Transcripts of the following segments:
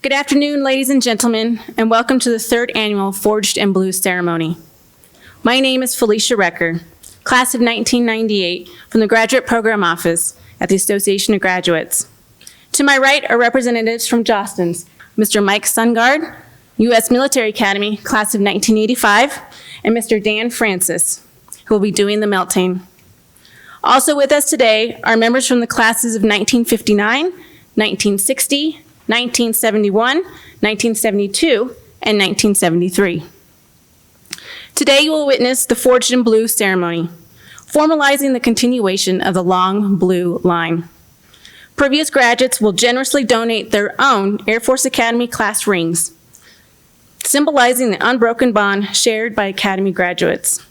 Good afternoon, ladies and gentlemen, and welcome to the third annual Forged in Blue ceremony. My name is Felicia Recker, class of 1998 from the Graduate Program Office at the Association of Graduates. To my right are representatives from Jostens, Mr. Mike Sungard, U.S. Military Academy, class of 1985, and Mr. Dan Francis, who will be doing the melting. Also with us today are members from the classes of 1959, 1960, 1971, 1972, and 1973. Today you will witness the Forged in Blue ceremony, formalizing the continuation of the long blue line. Previous graduates will generously donate their own Air Force Academy class rings, symbolizing the unbroken bond shared by Academy graduates.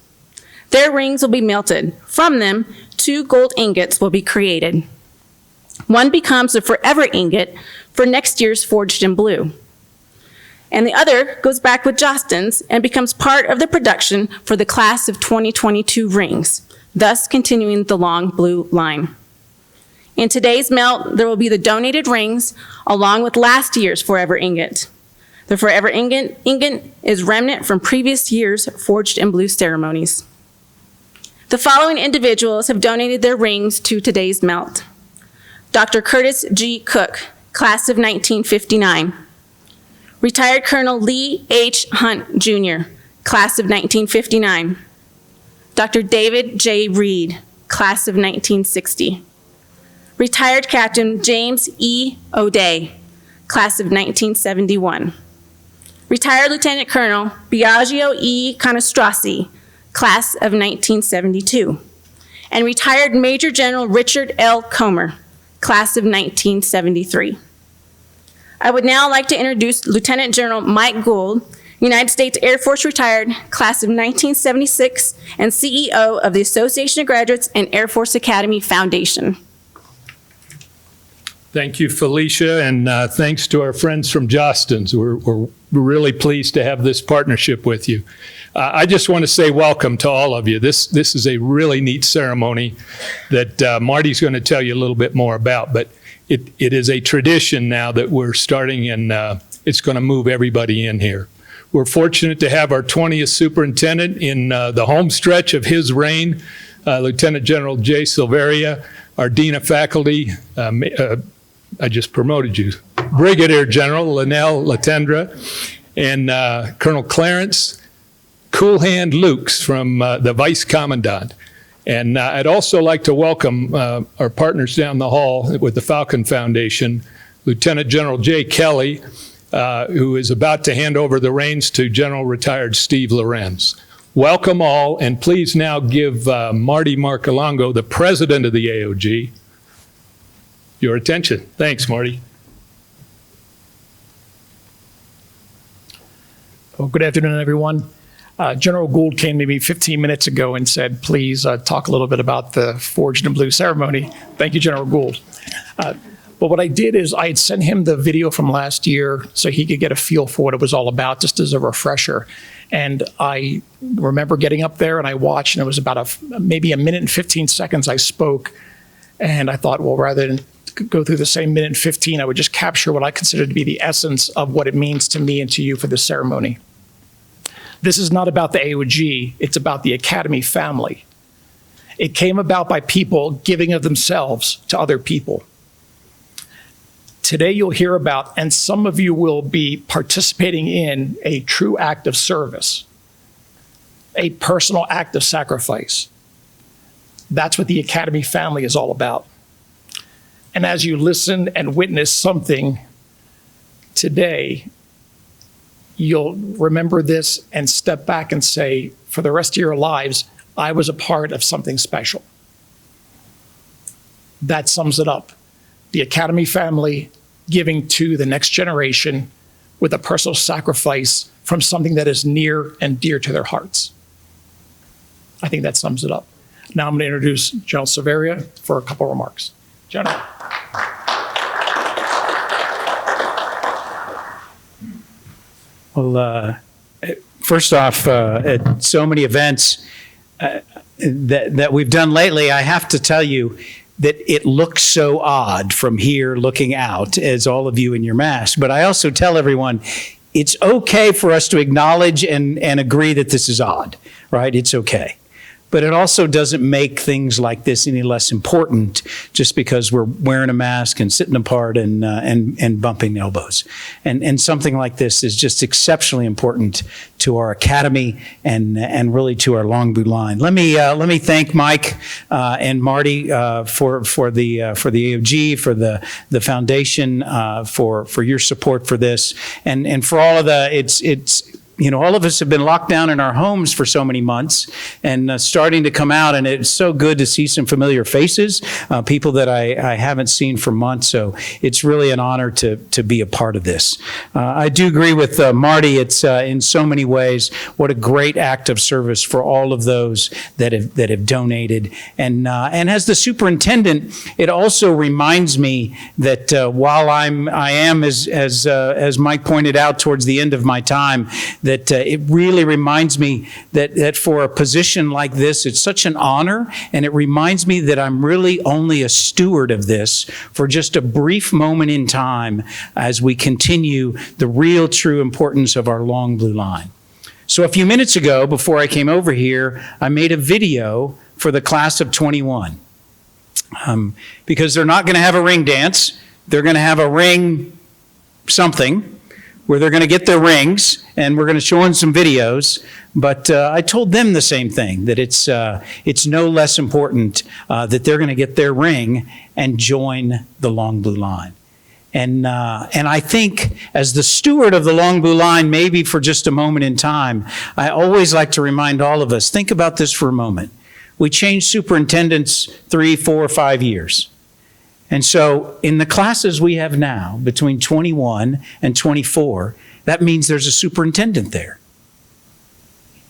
Their rings will be melted. From them, 2 gold ingots will be created. One becomes a forever ingot for next year's Forged in Blue. And the other goes back with Jostens and becomes part of the production for the class of 2022 rings, thus continuing the long blue line. In today's melt, there will be the donated rings along with last year's forever ingot. The forever ingot is remnant from previous year's Forged in Blue ceremonies. The following individuals have donated their rings to today's melt. Dr. Curtis G. Cook, class of 1959. Retired Colonel Lee H. Hunt, Jr., class of 1959. Dr. David J. Reed, class of 1960. Retired Captain James E. O'Day, class of 1971. Retired Lieutenant Colonel Biagio E. Conestrasi, class of 1972. And retired Major General Richard L. Comer, class of 1973. I would now like to introduce Lieutenant General Mike Gould, United States Air Force retired, class of 1976, and CEO of the Association of Graduates and Air Force Academy Foundation. Thank you, Felicia, and thanks to our friends from Jostens. We're really pleased to have this partnership with you. I just want to say welcome to all of you. This is a really neat ceremony that Marty's going to tell you a little bit more about, but it is a tradition now that we're starting, and it's going to move everybody in here. We're fortunate to have our 20th superintendent in the home stretch of his reign, Lieutenant General Jay Silveria, our Dean of Faculty, I just promoted you, Brigadier General Linnell Latendra, and Colonel Clarence Cool Hand Lukes from the Vice Commandant. And I'd also like to welcome our partners down the hall with the Falcon Foundation, Lieutenant General Jay Kelly, who is about to hand over the reins to General Retired Steve Lorenz. Welcome all, and please now give Marty Marcolongo, the president of the AOG, your attention. Thanks, Marty. Well, good afternoon, everyone. General Gould came to me 15 minutes ago and said, please talk a little bit about the Forged in Blue ceremony. Thank you, General Gould. But what I did is I had sent him the video from last year so he could get a feel for what it was all about, just as a refresher. And I remember getting up there and I watched, and it was about maybe a minute and 15 seconds I spoke. And I thought, well, rather than go through the same minute and 15, I would just capture what I consider to be the essence of what it means to me and to you for this ceremony. This is not about the AOG, it's about the Academy family. It came about by people giving of themselves to other people. Today you'll hear about, and some of you will be participating in, a true act of service, a personal act of sacrifice. That's what the Academy family is all about. And as you listen and witness something today, you'll remember this and step back and say, for the rest of your lives, I was a part of something special. That sums it up. The Academy family giving to the next generation with a personal sacrifice from something that is near and dear to their hearts. I think that sums it up. Now I'm going to introduce General Silveria for a couple remarks. General. Well, first off, at so many events that we've done lately, I have to tell you, that it looks so odd from here looking out as all of you in your mask. But I also tell everyone, it's okay for us to acknowledge and agree that this is odd, right? It's okay. But it also doesn't make things like this any less important just because we're wearing a mask and sitting apart and bumping elbows. And something like this is just exceptionally important to our academy and really to our Long Blue Line. Let me thank Mike and Marty for the AOG, for the foundation, for your support for this, and for all of it's. You know, all of us have been locked down in our homes for so many months and starting to come out, and it's so good to see some familiar faces, people that I haven't seen for months. So it's really an honor to be a part of this. I do agree with Marty. It's in so many ways what a great act of service for all of those that have donated. And as the superintendent, it also reminds me that while I am as Mike pointed out towards the end of my time, that it really reminds me that for a position like this, it's such an honor, and it reminds me that I'm really only a steward of this for just a brief moment in time as we continue the real true importance of our Long Blue Line. So a few minutes ago, before I came over here, I made a video for the class of 21. Because they're not going to have a ring dance, they're going to have a ring something, where they're going to get their rings, and we're going to show them some videos. But I told them the same thing, that it's no less important that they're going to get their ring and join the Long Blue Line. And I think as the steward of the Long Blue Line, maybe for just a moment in time, I always like to remind all of us, think about this for a moment. We changed superintendents 3, 4, 5 years. And so in the classes we have now, between 21 and 24, that means there's a superintendent there.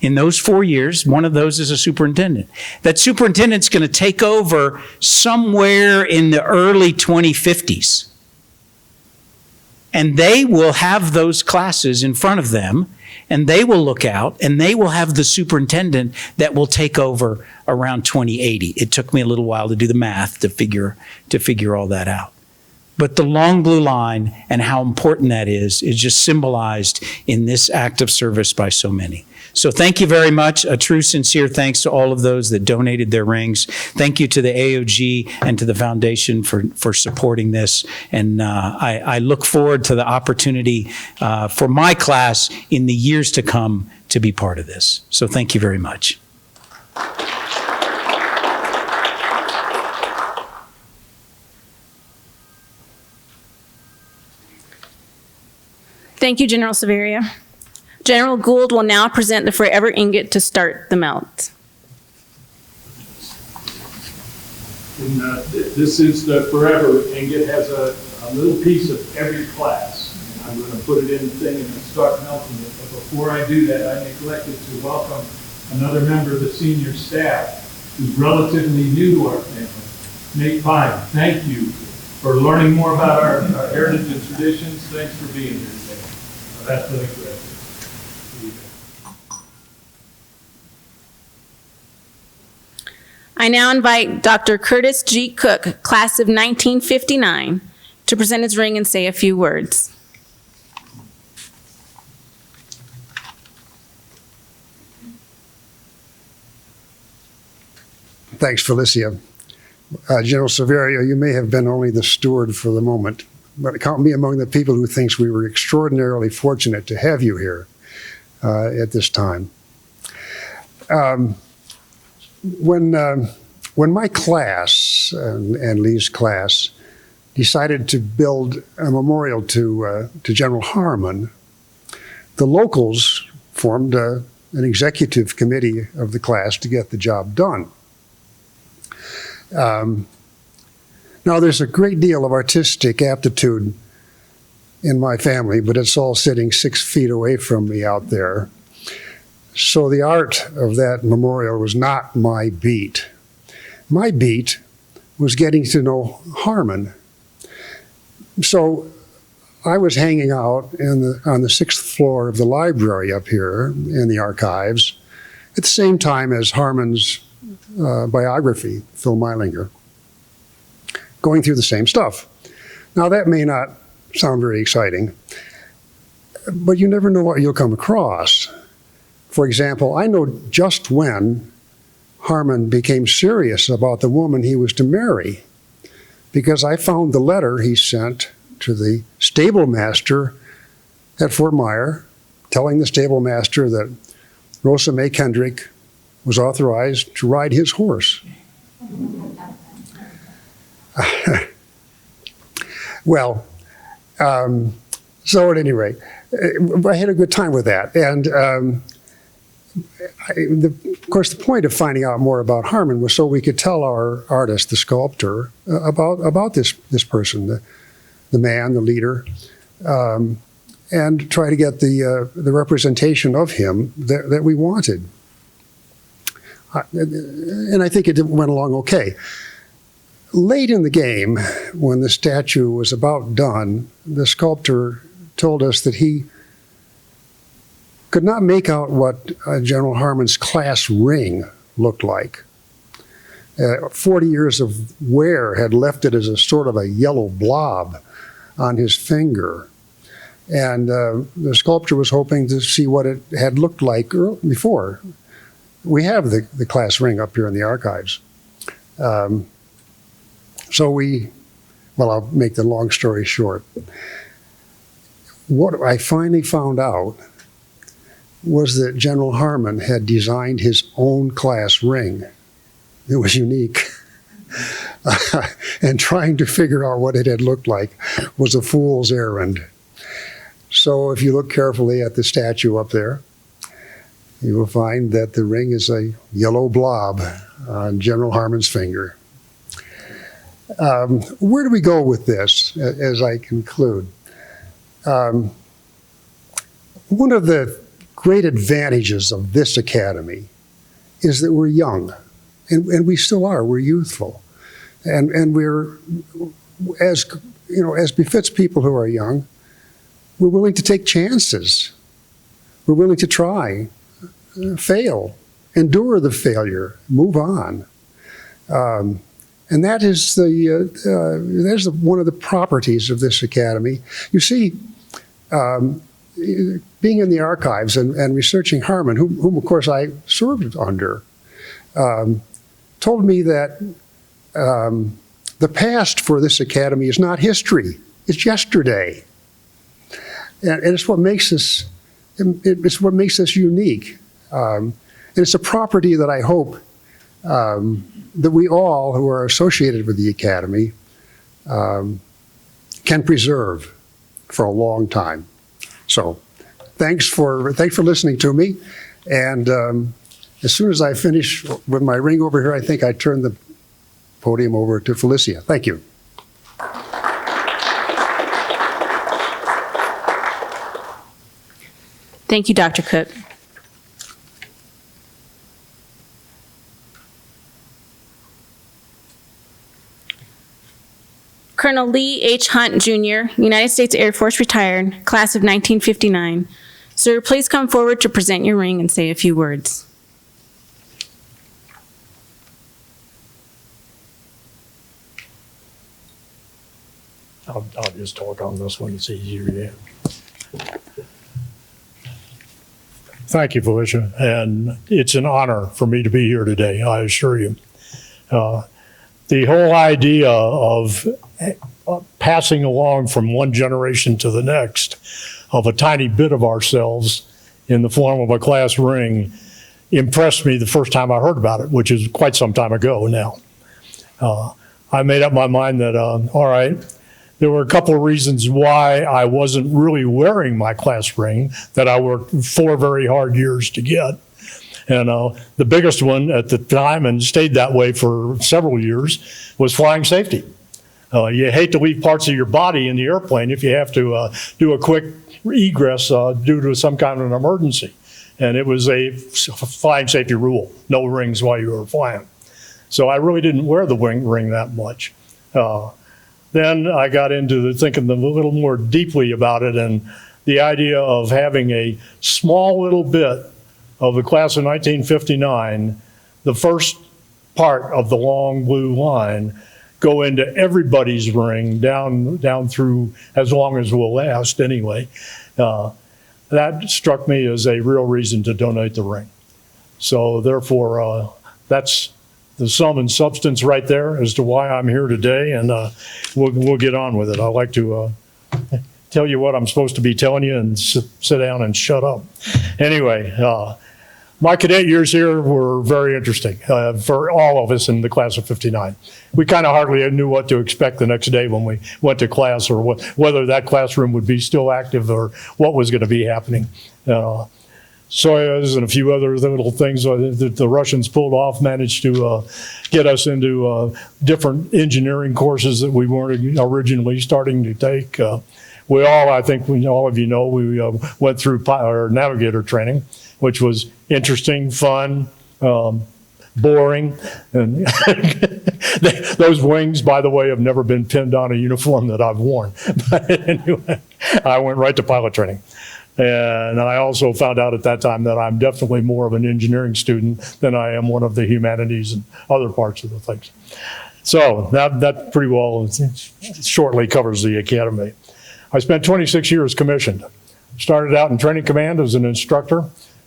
In those 4 years, one of those is a superintendent. That superintendent's going to take over somewhere in the early 2050s. And they will have those classes in front of them, and they will look out, and they will have the superintendent that will take over around 2080. It took me a little while to do the math to figure all that out. But the Long Blue Line and how important that is just symbolized in this act of service by so many. So thank you very much. A true, sincere thanks to all of those that donated their rings. Thank you to the AOG and to the foundation for supporting this. And I look forward to the opportunity for my class in the years to come to be part of this. So thank you very much. Thank you, General Severia. General Gould will now present the Forever Ingot to start the melt. And, this is the Forever Ingot. Has a little piece of every class. And I'm going to put it in the thing and start melting it. But before I do that, I neglected to welcome another member of the senior staff who's relatively new to our family, Nate Pine. Thank you for learning more about our heritage and traditions. Thanks for being here today. That's really great. I now invite Dr. Curtis G. Cook, class of 1959, to present his ring and say a few words. Thanks, Felicia. General Severia, you may have been only the steward for the moment, but count me among the people who thinks we were extraordinarily fortunate to have you here at this time. When my class and Lee's class decided to build a memorial to General Harmon, the locals formed an executive committee of the class to get the job done. Now, there's a great deal of artistic aptitude in my family, but it's all sitting 6 feet away from me out there. So the art of that memorial was not my beat. My beat was getting to know Harmon. So I was hanging out on the 6th floor of the library up here in the archives at the same time as Harmon's biography, Phil Meilinger. going through the same stuff. Now, that may not sound very exciting, but you never know what you'll come across. For example, I know just when Harmon became serious about the woman he was to marry, because I found the letter he sent to the stable master at Fort Myer, telling the stable master that Rosa May Kendrick was authorized to ride his horse. Well, so at any rate, I had a good time with that. And of course, the point of finding out more about Harmon was so we could tell our artist, the sculptor, about this person, the man, the leader, and try to get the representation of him that we wanted. And I think it went along okay. Late in the game, when the statue was about done, the sculptor told us that he could not make out what General Harmon's class ring looked like. 40 years of wear had left it as a sort of a yellow blob on his finger. And the sculptor was hoping to see what it had looked like before. We have the class ring up here in the archives. I'll make the long story short. What I finally found out was that General Harmon had designed his own class ring. It was unique. And trying to figure out what it had looked like was a fool's errand. So if you look carefully at the statue up there, you will find that the ring is a yellow blob on General Harmon's finger. Where do we go with this as I conclude? One of the great advantages of this academy is that we're young, and we still are. We're youthful, and we're, as befits people who are young, we're willing to take chances. We're willing to try, fail, endure the failure, move on. And that is that's one of the properties of this academy. You see, being in the archives and researching Harmon, whom of course I served under, told me that the past for this academy is not history; it's yesterday, and it's what makes us unique. And it's a property that I hope that we all who are associated with the Academy can preserve for a long time. So thanks for listening to me. And as soon as I finish with my ring over here, I think I turn the podium over to Felicia. Thank you. Thank you, Dr. Cook. Colonel Lee H. Hunt, Jr., United States Air Force retired, class of 1959. Sir, please come forward to present your ring and say a few words. I'll just talk on this one. It's easier, yeah. Thank you, Felicia, and it's an honor for me to be here today, I assure you. The whole idea of passing along from one generation to the next of a tiny bit of ourselves in the form of a class ring impressed me the first time I heard about it, which is quite some time ago now. I made up my mind that, all right, there were a couple of reasons why I wasn't really wearing my class ring that I worked 4 very hard years to get. And the biggest one at the time, and stayed that way for several years, was flying safety. You hate to leave parts of your body in the airplane if you have to do a quick egress due to some kind of an emergency. And it was a flying safety rule, no rings while you were flying. So I really didn't wear the ring that much. Then I got into thinking a little more deeply about it, and the idea of having a small little bit of the class of 1959, the first part of the long blue line, go into everybody's ring down through as long as we'll last anyway. That struck me as a real reason to donate the ring. So therefore, that's the sum and substance right there as to why I'm here today, and we'll get on with it. I like to tell you what I'm supposed to be telling you and sit down and shut up. Anyway, my cadet years here were very interesting for all of us in the class of 59. We kind of hardly knew what to expect the next day when we went to class, or whether that classroom would be still active or what was going to be happening. Soyuz and a few other little things that the Russians pulled off managed to get us into different engineering courses that we weren't originally starting to take. We all, I think all of you know, we went through our navigator training, which was interesting, fun, boring. And those wings, by the way, have never been pinned on a uniform that I've worn. But anyway, I went right to pilot training. And I also found out at that time that I'm definitely more of an engineering student than I am one of the humanities and other parts of the things. So that pretty well shortly covers the academy. I spent 26 years commissioned. Started out in training command as an instructor,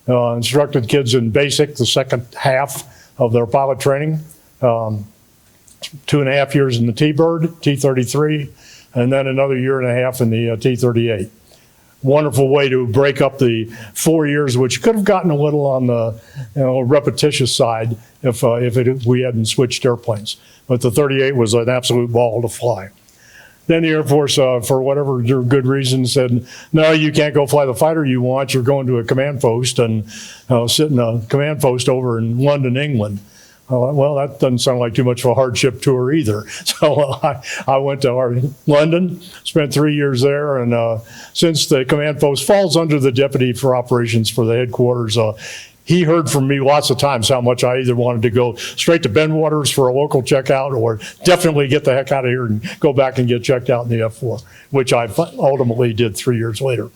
instructed kids in basic, the second half of their pilot training, 2.5 years in the T-Bird, T-33, and then another year and a half in the T-38. Wonderful way to break up the 4 years, which could have gotten a little on the repetitious side if we hadn't switched airplanes. But the 38 was an absolute ball to fly. Then the Air Force, for whatever good reason, said, no, you can't go fly the fighter you want. You're going to a command post and sit in a command post over in London, England. Well, that doesn't sound like too much of a hardship tour either. So I went to London, spent 3 years there, and since the command post falls under the deputy for operations for the headquarters, he heard from me lots of times how much I either wanted to go straight to Bendwaters for a local checkout or definitely get the heck out of here and go back and get checked out in the F-4, which I ultimately did 3 years later.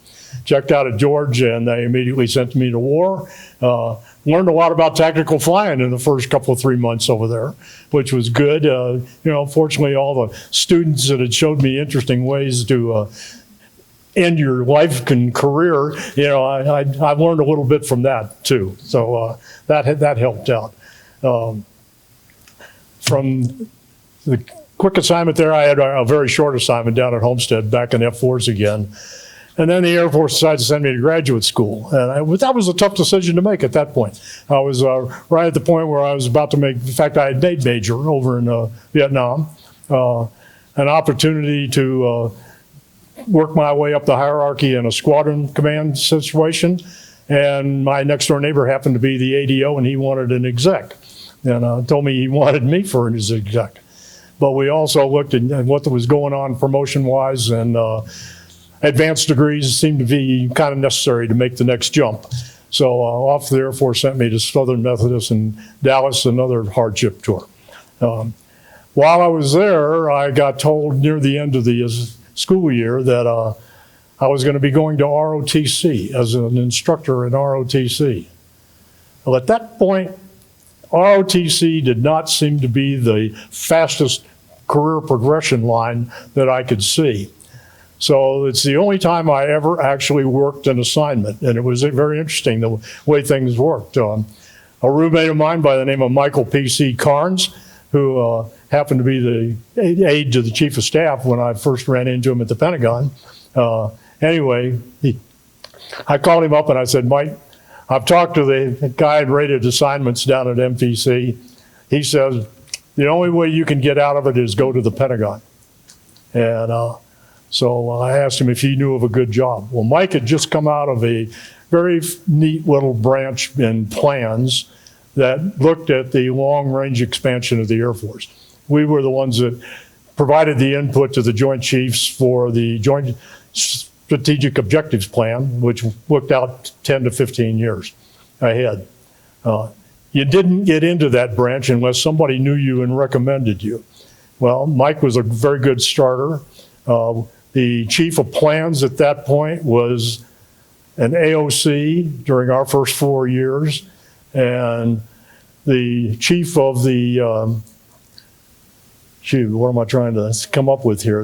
Checked out at George, and they immediately sent me to war. Learned a lot about tactical flying in the first couple of 3 months over there, which was good. Fortunately, all the students that had showed me interesting ways to end your life and career, I learned a little bit from that too. So that helped out. From the quick assignment there, I had a very short assignment down at Homestead back in F-4s again. And then the Air Force decided to send me to graduate school. And that was a tough decision to make at that point. I was right at the point where I was about to make, in fact, I had made major over in Vietnam, an opportunity to work my way up the hierarchy in a squadron command situation. And my next door neighbor happened to be the ADO, and he wanted an exec. And told me he wanted me for his exec. But we also looked at what was going on promotion-wise, and advanced degrees seemed to be kind of necessary to make the next jump. So off the Air Force sent me to Southern Methodist in Dallas, another hardship tour. While I was there, I got told near the end of the school year that I was going to be going to ROTC as an instructor in ROTC. Well, at that point, ROTC did not seem to be the fastest career progression line that I could see. So it's the only time I ever actually worked an assignment, and it was very interesting the way things worked. A roommate of mine by the name of Michael P.C. Carnes, who happened to be the aide to the chief of staff when I first ran into him at the Pentagon. Anyway, I called him up and I said, Mike, I've talked to the guy and rated assignments down at MPC. He says, the only way you can get out of it is go to the Pentagon. And so I asked him if he knew of a good job. Well, Mike had just come out of a very neat little branch in plans that looked at the long-range expansion of the Air Force. We were the ones that provided the input to the Joint Chiefs for the Joint Strategic Objectives Plan, which looked out 10 to 15 years ahead. You didn't get into that branch unless somebody knew you and recommended you. Well, Mike was a very good starter. The chief of plans at that point was an AOC during our first 4 years, and the chief of the shoot, what am I trying to come up with here?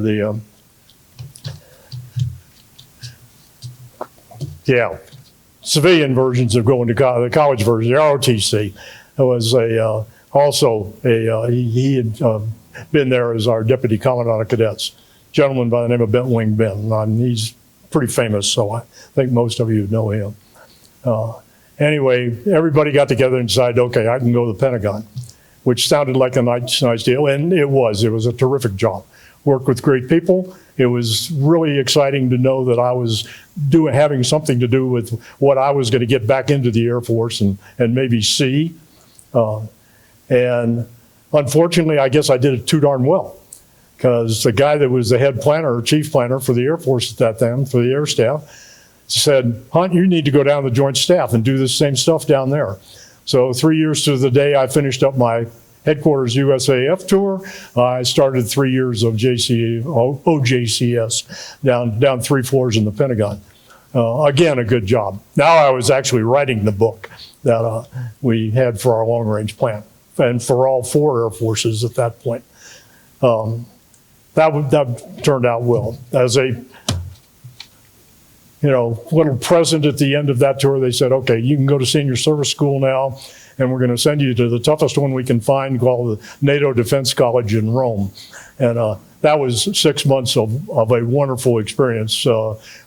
Civilian versions of going to the college version, the ROTC. It was he had been there as our deputy commandant of cadets, gentleman by the name of Bent Wing Ben. And he's pretty famous, so I think most of you know him. Anyway, everybody got together and decided, okay, I can go to the Pentagon, which sounded like a nice deal, and it was. It was a terrific job. Worked with great people. It was really exciting to know that I was having something to do with what I was going to get back into the Air Force and maybe see. And unfortunately, I guess I did it too darn well, because the guy that was the head planner or chief planner for the Air Force at that time, for the Air Staff, said, Hunt, you need to go down to the Joint Staff and do the same stuff down there. So 3 years to the day I finished up my headquarters USAF tour, I started 3 years of OJCS down 3 floors in the Pentagon. Again, a good job. Now I was actually writing the book that we had for our long-range plan, and for all 4 Air Forces at that point. That turned out well. As a little present at the end of that tour, they said, okay, you can go to senior service school now, and we're going to send you to the toughest one we can find, called the NATO Defense College in Rome. And that was 6 months of a wonderful experience,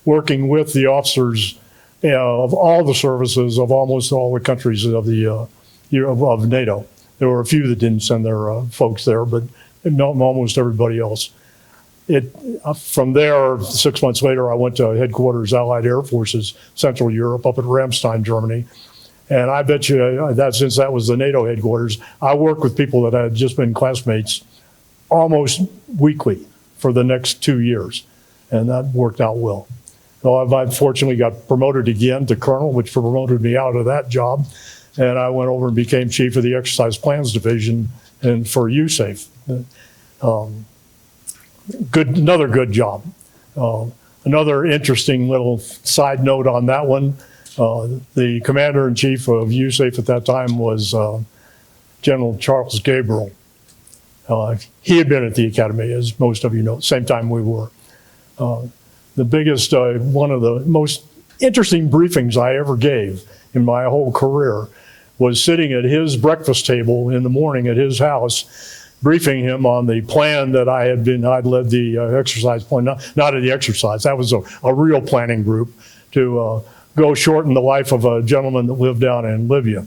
working with the officers of all the services of almost all the countries of NATO. There were a few that didn't send their folks there, but almost everybody else. From there, 6 months later, I went to headquarters Allied Air Forces, Central Europe, up at Ramstein, Germany. And I bet you that since that was the NATO headquarters, I worked with people that had just been classmates almost weekly for the next 2 years. And that worked out well. So I fortunately got promoted again to colonel, which promoted me out of that job. And I went over and became chief of the Exercise Plans Division and for USAFE. Another good job. Another interesting little side note on that one, the commander-in-chief of USAFE at that time was General Charles Gabriel. He had been at the academy, as most of you know, same time we were. The biggest, one of the most interesting briefings I ever gave in my whole career was sitting at his breakfast table in the morning at his house, briefing him on the plan that I'd led the exercise plan, not at the exercise, that was a real planning group to go shorten the life of a gentleman that lived down in Libya.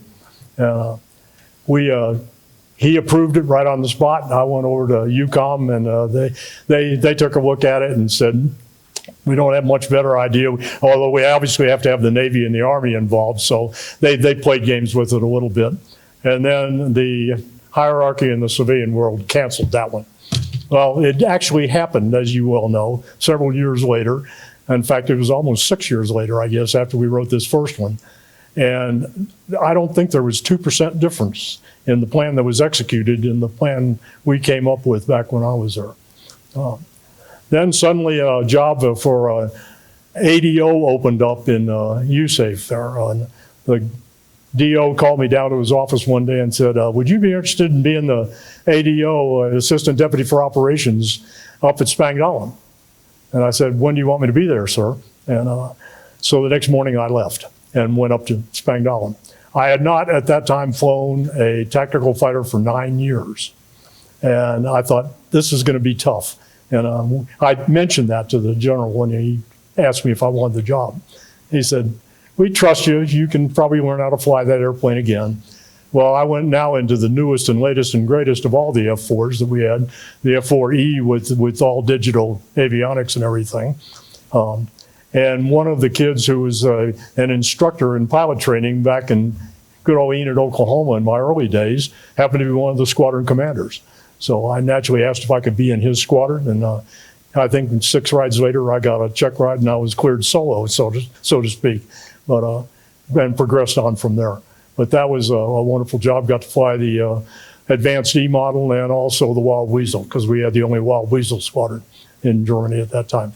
He approved it right on the spot. I went over to UCOM and they took a look at it and said, we don't have much better idea, although we obviously have to have the Navy and the Army involved, so they played games with it a little bit. And then the hierarchy in the civilian world canceled that one. Well, it actually happened, as you well know, several years later. In fact, it was almost 6 years later, I guess, after we wrote this first one. And I don't think there was 2% difference in the plan that was executed in the plan we came up with back when I was there. Then suddenly a job for ADO opened up in USAFE there. The DO called me down to his office one day and said, would you be interested in being the ADO, Assistant Deputy for Operations, up at Spangdahlem? And I said, when do you want me to be there, sir? And so the next morning I left and went up to Spangdahlem. I had not at that time flown a tactical fighter for 9 years. And I thought, this is going to be tough. And I mentioned that to the general when he asked me if I wanted the job. He said, we trust you. You can probably learn how to fly that airplane again. Well, I went now into the newest and latest and greatest of all the F-4s that we had, the F-4E with all digital avionics and everything. And one of the kids who was an instructor in pilot training back in good old Enid, Oklahoma in my early days, happened to be one of the squadron commanders. So I naturally asked if I could be in his squadron, and I think 6 rides later I got a check ride and I was cleared solo, so to speak, but and progressed on from there. But that was a wonderful job. Got to fly the Advanced E model and also the Wild Weasel, because we had the only Wild Weasel squadron in Germany at that time.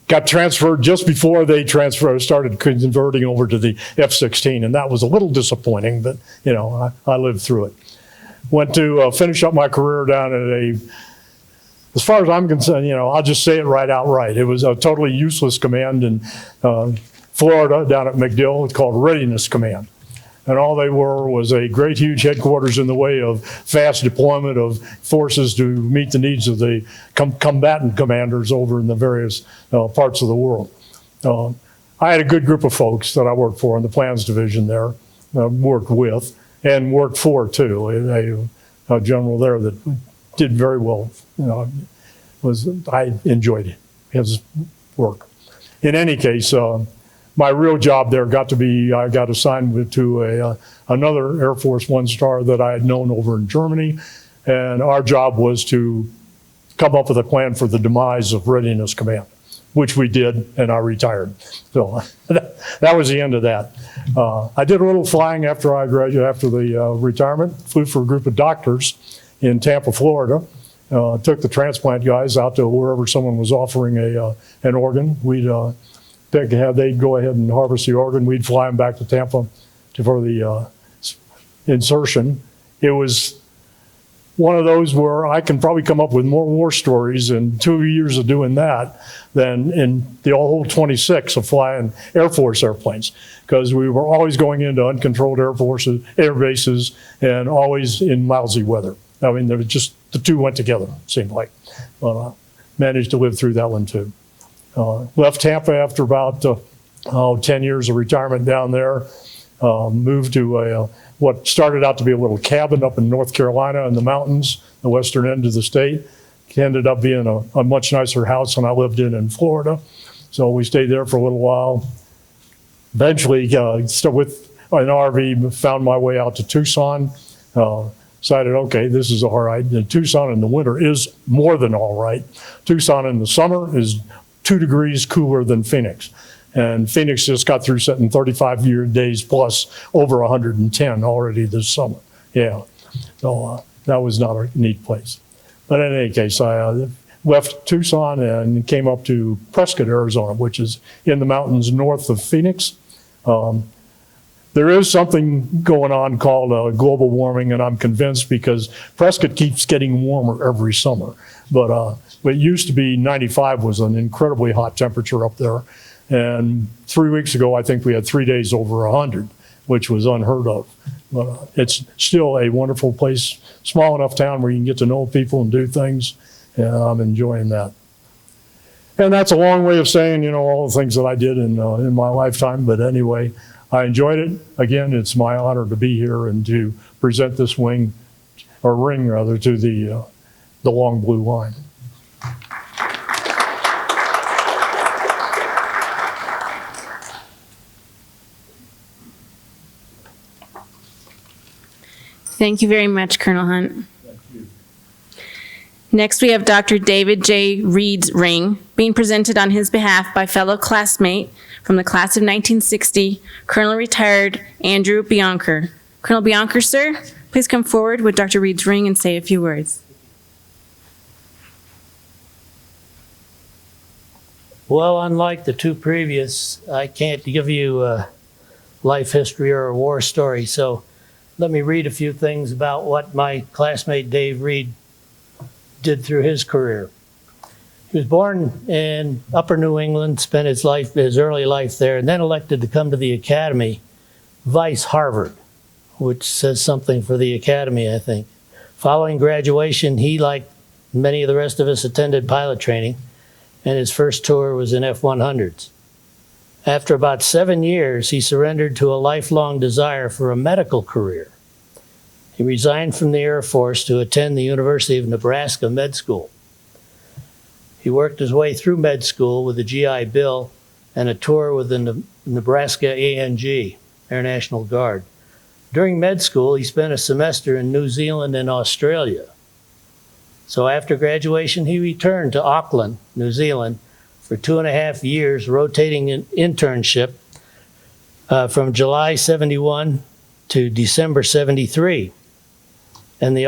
Got transferred just before they started converting over to the F-16, and that was a little disappointing, but I lived through it. went to finish up my career down at as far as I'm concerned, I'll just say it right outright. It was a totally useless command in Florida down at MacDill. It's called Readiness Command. And all they were was a great, huge headquarters in the way of fast deployment of forces to meet the needs of the combatant commanders over in the various parts of the world. I had a good group of folks that I worked for in the plans division there, worked with, and worked for too. A general there that did very well. I enjoyed his work. In any case, my real job there I got assigned to another Air Force one-star that I had known over in Germany, and our job was to come up with a plan for the demise of Readiness Command, which we did, and I retired. So that was the end of that. I did a little flying after I graduated, after the retirement, flew for a group of doctors in Tampa, Florida. Took the transplant guys out to wherever someone was offering an organ. They'd go ahead and harvest the organ. We'd fly them back to Tampa for the insertion. It was one of those where I can probably come up with more war stories in 2 years of doing that than in the whole 26 of flying Air Force airplanes, because we were always going into uncontrolled air bases and always in lousy weather. I mean, there was just the two went together, it seemed like. Managed to live through that one too. Left Tampa after about 10 years of retirement down there. Moved to what started out to be a little cabin up in North Carolina in the mountains, the western end of the state. Ended up being a much nicer house than I lived in Florida. So we stayed there for a little while. Eventually, with an RV, found my way out to Tucson. Decided, okay, this is all right. And Tucson in the winter is more than all right. Tucson in the summer is 2 degrees cooler than Phoenix. And Phoenix just got through setting 35-year days plus over 110 already this summer. Yeah, so that was not a neat place. But in any case, I left Tucson and came up to Prescott, Arizona, which is in the mountains north of Phoenix. There is something going on called global warming, and I'm convinced because Prescott keeps getting warmer every summer. But it used to be 95 was an incredibly hot temperature up there. And 3 weeks ago, I think we had 3 days over 100, which was unheard of. But it's still a wonderful place, small enough town where you can get to know people and do things, and I'm enjoying that. And that's a long way of saying, all the things that I did in my lifetime. But anyway, I enjoyed it. Again, it's my honor to be here and to present this ring to the Long Blue Line. Thank you very much, Colonel Hunt. Next, we have Dr. David J. Reed's ring being presented on his behalf by fellow classmate from the class of 1960, Colonel Retired Andrew Biancher. Colonel Biancher, sir, please come forward with Dr. Reed's ring and say a few words. Well, unlike the two previous, I can't give you a life history or a war story, so let me read a few things about what my classmate Dave Reed did through his career. He was born in Upper New England, spent his early life there, and then elected to come to the Academy, vice Harvard, which says something for the Academy, I think. Following graduation, he, like many of the rest of us, attended pilot training, and his first tour was in F-100s. After about 7 years, he surrendered to a lifelong desire for a medical career. He resigned from the Air Force to attend the University of Nebraska Med School. He worked his way through med school with the GI Bill and a tour with the Nebraska ANG, Air National Guard. During med school, he spent a semester in New Zealand and Australia. So after graduation, he returned to Auckland, New Zealand, for 2.5 years, rotating an internship from July 71 to December 73. And with the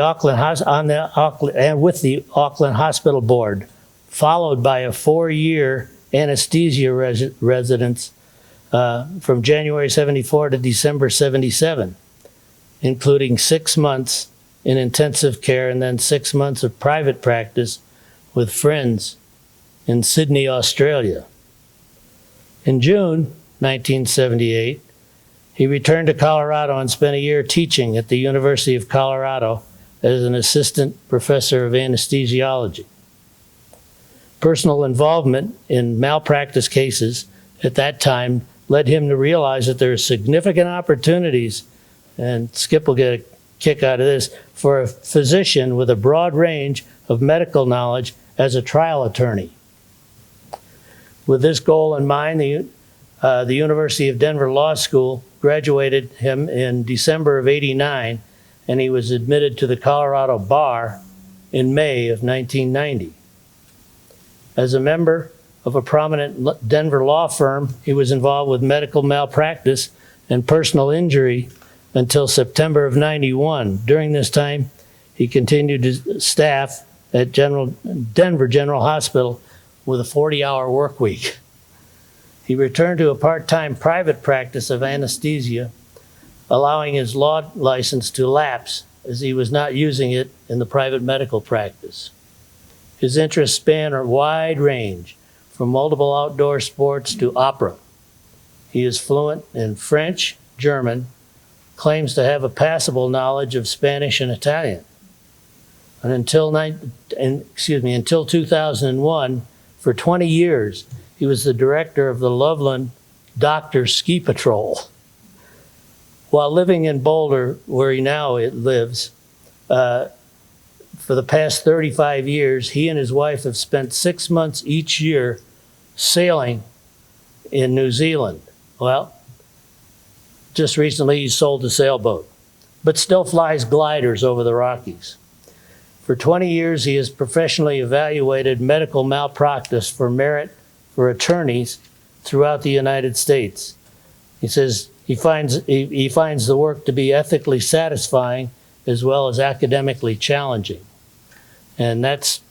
Auckland Hospital Board, followed by a 4-year anesthesia residence from January 74 to December 77, including 6 months in intensive care and then 6 months of private practice with friends in Sydney, Australia. In June 1978, he returned to Colorado and spent a year teaching at the University of Colorado as an assistant professor of anesthesiology. Personal involvement in malpractice cases at that time led him to realize that there are significant opportunities, and Skip will get a kick out of this, for a physician with a broad range of medical knowledge as a trial attorney. With this goal in mind, the University of Denver Law School graduated him in December of '89, and he was admitted to the Colorado Bar in May of 1990. As a member of a prominent Denver law firm, he was involved with medical malpractice and personal injury until September of '91. During this time, he continued to staff at Denver General Hospital with a 40-hour work week. He returned to a part-time private practice of anesthesia, allowing his law license to lapse as he was not using it in the private medical practice. His interests span a wide range, from multiple outdoor sports to opera. He is fluent in French, German, claims to have a passable knowledge of Spanish and Italian. And until 2001, for 20 years, he was the director of the Loveland Doctor Ski Patrol. While living in Boulder, where he now lives, for the past 35 years, he and his wife have spent 6 months each year sailing in New Zealand. Well, just recently he sold the sailboat, but still flies gliders over the Rockies. For 20 years, he has professionally evaluated medical malpractice for merit for attorneys throughout the United States. He says he finds the work to be ethically satisfying as well as academically challenging. And that's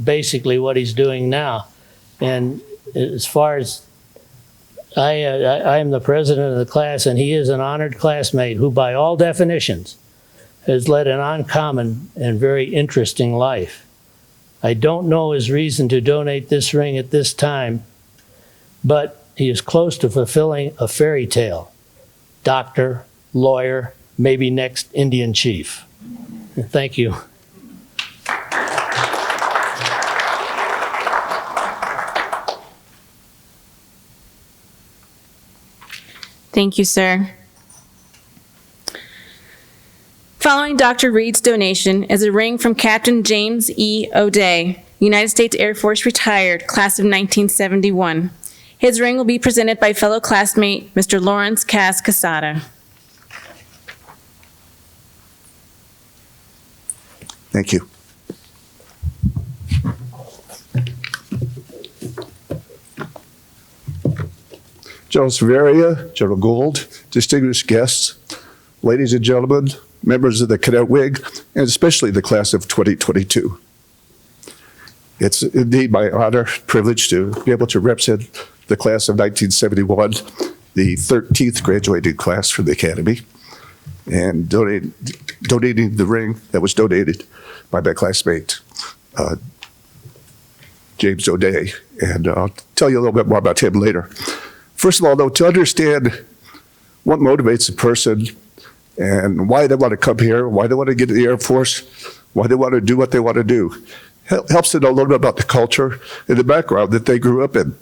basically what he's doing now. And as far as I am the president of the class, and he is an honored classmate who, by all definitions, has led an uncommon and very interesting life. I don't know his reason to donate this ring at this time, but he is close to fulfilling a fairy tale. Doctor, lawyer, maybe next Indian chief. Thank you. Thank you, sir. Following Dr. Reed's donation is a ring from Captain James E. O'Day, United States Air Force retired, class of 1971. His ring will be presented by fellow classmate, Mr. Lawrence Cass Casada. Thank you. General Severia, General Gould, distinguished guests, ladies and gentlemen, members of the Cadet Wing, and especially the class of 2022. It's indeed my honor, privilege to be able to represent the class of 1971, the 13th graduating class from the Academy, and donating the ring that was donated by my classmate, James O'Day. And I'll tell you a little bit more about him later. First of all, though, to understand what motivates a person and why they want to come here, why they want to get to the Air Force, why they want to do what they want to do, helps to know a little bit about the culture and the background that they grew up in.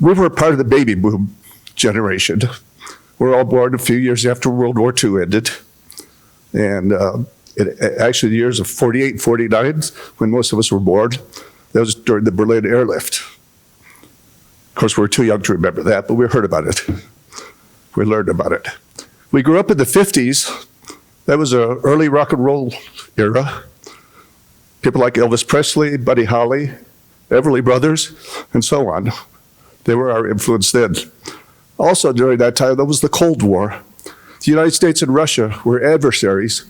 We were part of the baby boom generation. We're all born a few years after World War II ended. And actually the years of 48, 49, when most of us were born, that was during the Berlin airlift. Of course, we're too young to remember that, but we heard about it. We learned about it. We grew up in the 50s. That was an early rock and roll era. People like Elvis Presley, Buddy Holly, Everly Brothers, and so on. They were our influence then. Also during that time, there was the Cold War. The United States and Russia were adversaries,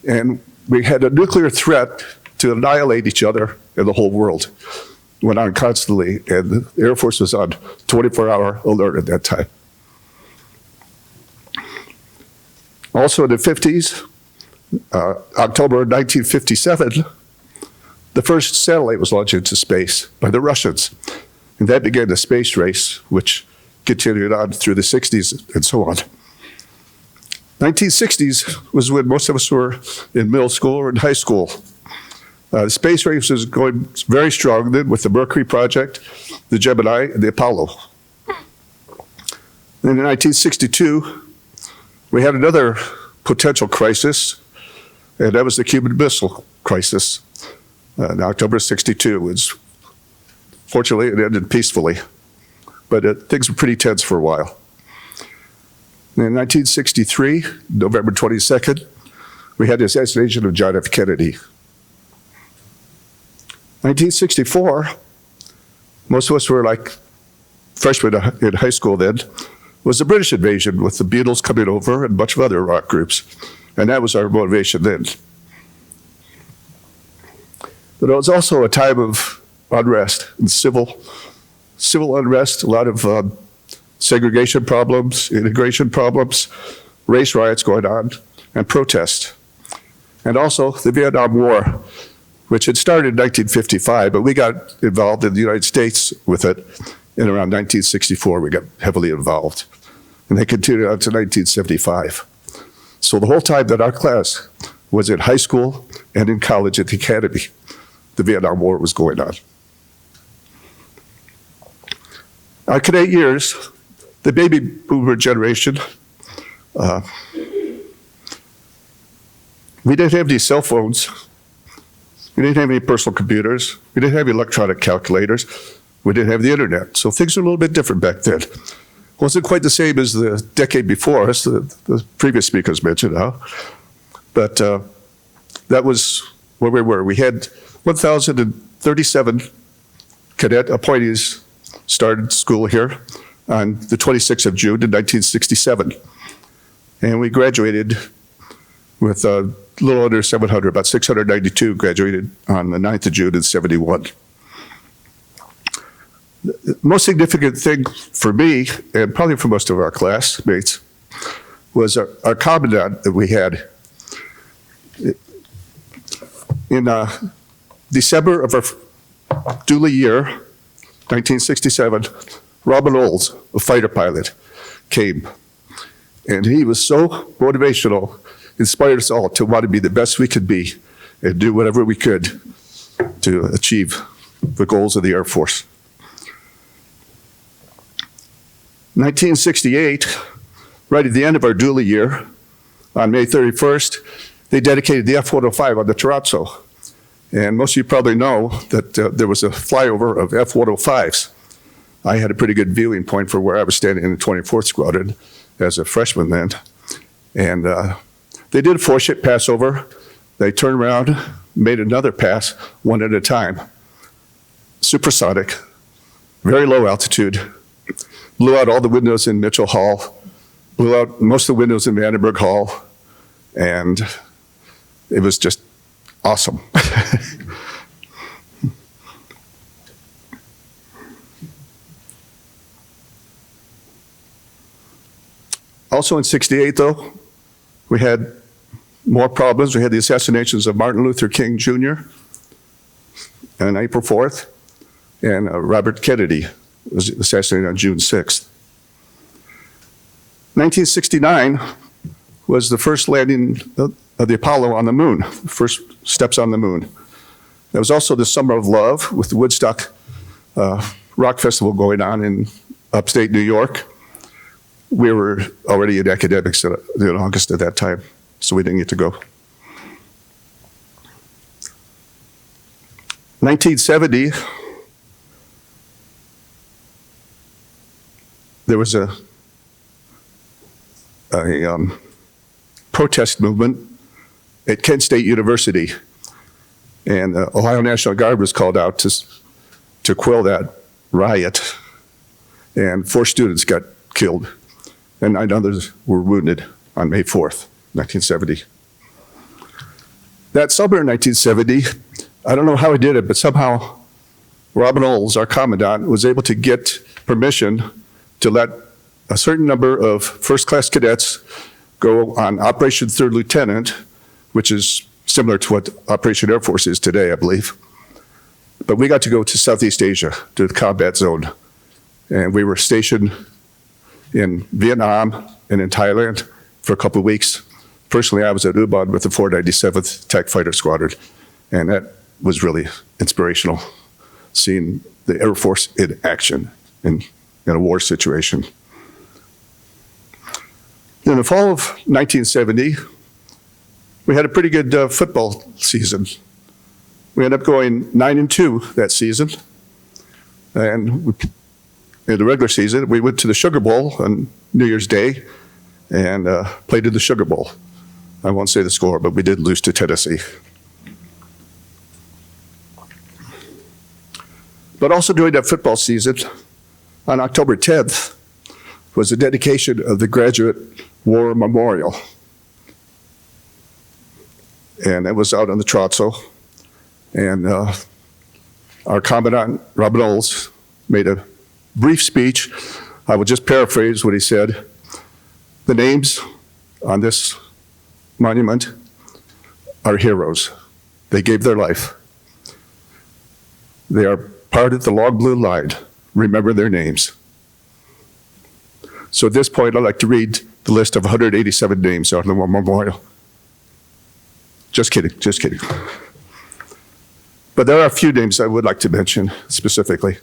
and we had a nuclear threat to annihilate each other and the whole world. Went on constantly, and the Air Force was on 24-hour alert at that time. Also in the 50s, October 1957, the first satellite was launched into space by the Russians. And that began the space race, which continued on through the 60s and so on. 1960s was when most of us were in middle school or in high school. The space race was going very strong then with the Mercury project, the Gemini, and the Apollo. Then in 1962, we had another potential crisis, and that was the Cuban Missile Crisis in October of '62. Fortunately, it ended peacefully, but things were pretty tense for a while. And in 1963, November 22nd, we had the assassination of John F. Kennedy. 1964, most of us were like freshmen in high school then, was the British invasion with the Beatles coming over and a bunch of other rock groups. And that was our motivation then. But it was also a time of unrest and civil unrest, a lot of segregation problems, integration problems, race riots going on, and protest. And also the Vietnam War, which had started in 1955, but we got involved in the United States with it in around 1964. We got heavily involved. And they continued on to 1975. So the whole time that our class was in high school and in college at the academy, the Vietnam War was going on. Our cadet years, the baby boomer generation, we didn't have any cell phones. We didn't have any personal computers. We didn't have electronic calculators. We didn't have the internet. So things were a little bit different back then. Wasn't quite the same as the decade before us, the previous speakers mentioned, but that was where we were. We had 1,037 cadet appointees started school here on the 26th of June in 1967. And we graduated with a little under 700, about 692 graduated on the 9th of June in '71. The most significant thing for me, and probably for most of our classmates, was our commandant that we had. In December of our Dooley year, 1967, Robin Olds, a fighter pilot, came. And he was so motivational, inspired us all to want to be the best we could be and do whatever we could to achieve the goals of the Air Force. 1968, right at the end of our Dooley year, on May 31st, they dedicated the F-105 on the Terrazzo. And most of you probably know that there was a flyover of F-105s. I had a pretty good viewing point for where I was standing in the 24th Squadron as a freshman then. And they did a 4-ship passover. They turned around, made another pass, one at a time. Supersonic, very low altitude. Blew out all the windows in Mitchell Hall, blew out most of the windows in Vandenberg Hall, and it was just awesome. Also in '68, though, we had more problems. We had the assassinations of Martin Luther King Jr. on April 4th, and Robert Kennedy was assassinated on June 6th. 1969 was the first landing of the Apollo on the moon, first steps on the moon. That was also the Summer of Love with the Woodstock Rock Festival going on in upstate New York. We were already in academics in August at that time, so we didn't get to go. 1970, there was a protest movement at Kent State University, and the Ohio National Guard was called out to quell that riot, and 4 students got killed, and 9 others were wounded on May 4th, 1970. That summer in 1970, I don't know how he did it, but somehow Robin Olds, our commandant, was able to get permission to let a certain number of first-class cadets go on Operation Third Lieutenant, which is similar to what Operation Air Force is today, I believe. But we got to go to Southeast Asia, to the combat zone. And we were stationed in Vietnam and in Thailand for a couple of weeks. Personally, I was at Ubon with the 497th Attack Fighter Squadron, and that was really inspirational, seeing the Air Force in action in a war situation. In the fall of 1970, we had a pretty good football season. We ended up going 9-2 that season. And in the regular season, we went to the Sugar Bowl on New Year's Day and played in the Sugar Bowl. I won't say the score, but we did lose to Tennessee. But also during that football season, on October 10th, was the dedication of the Graduate War Memorial. And that was out on the Trotso. And our Commandant, Rob Knowles, made a brief speech. I will just paraphrase what he said. The names on this monument are heroes. They gave their life. They are part of the long blue line. Remember their names. So at this point, I'd like to read the list of 187 names on the War Memorial. Just kidding, just kidding. But there are a few names I would like to mention specifically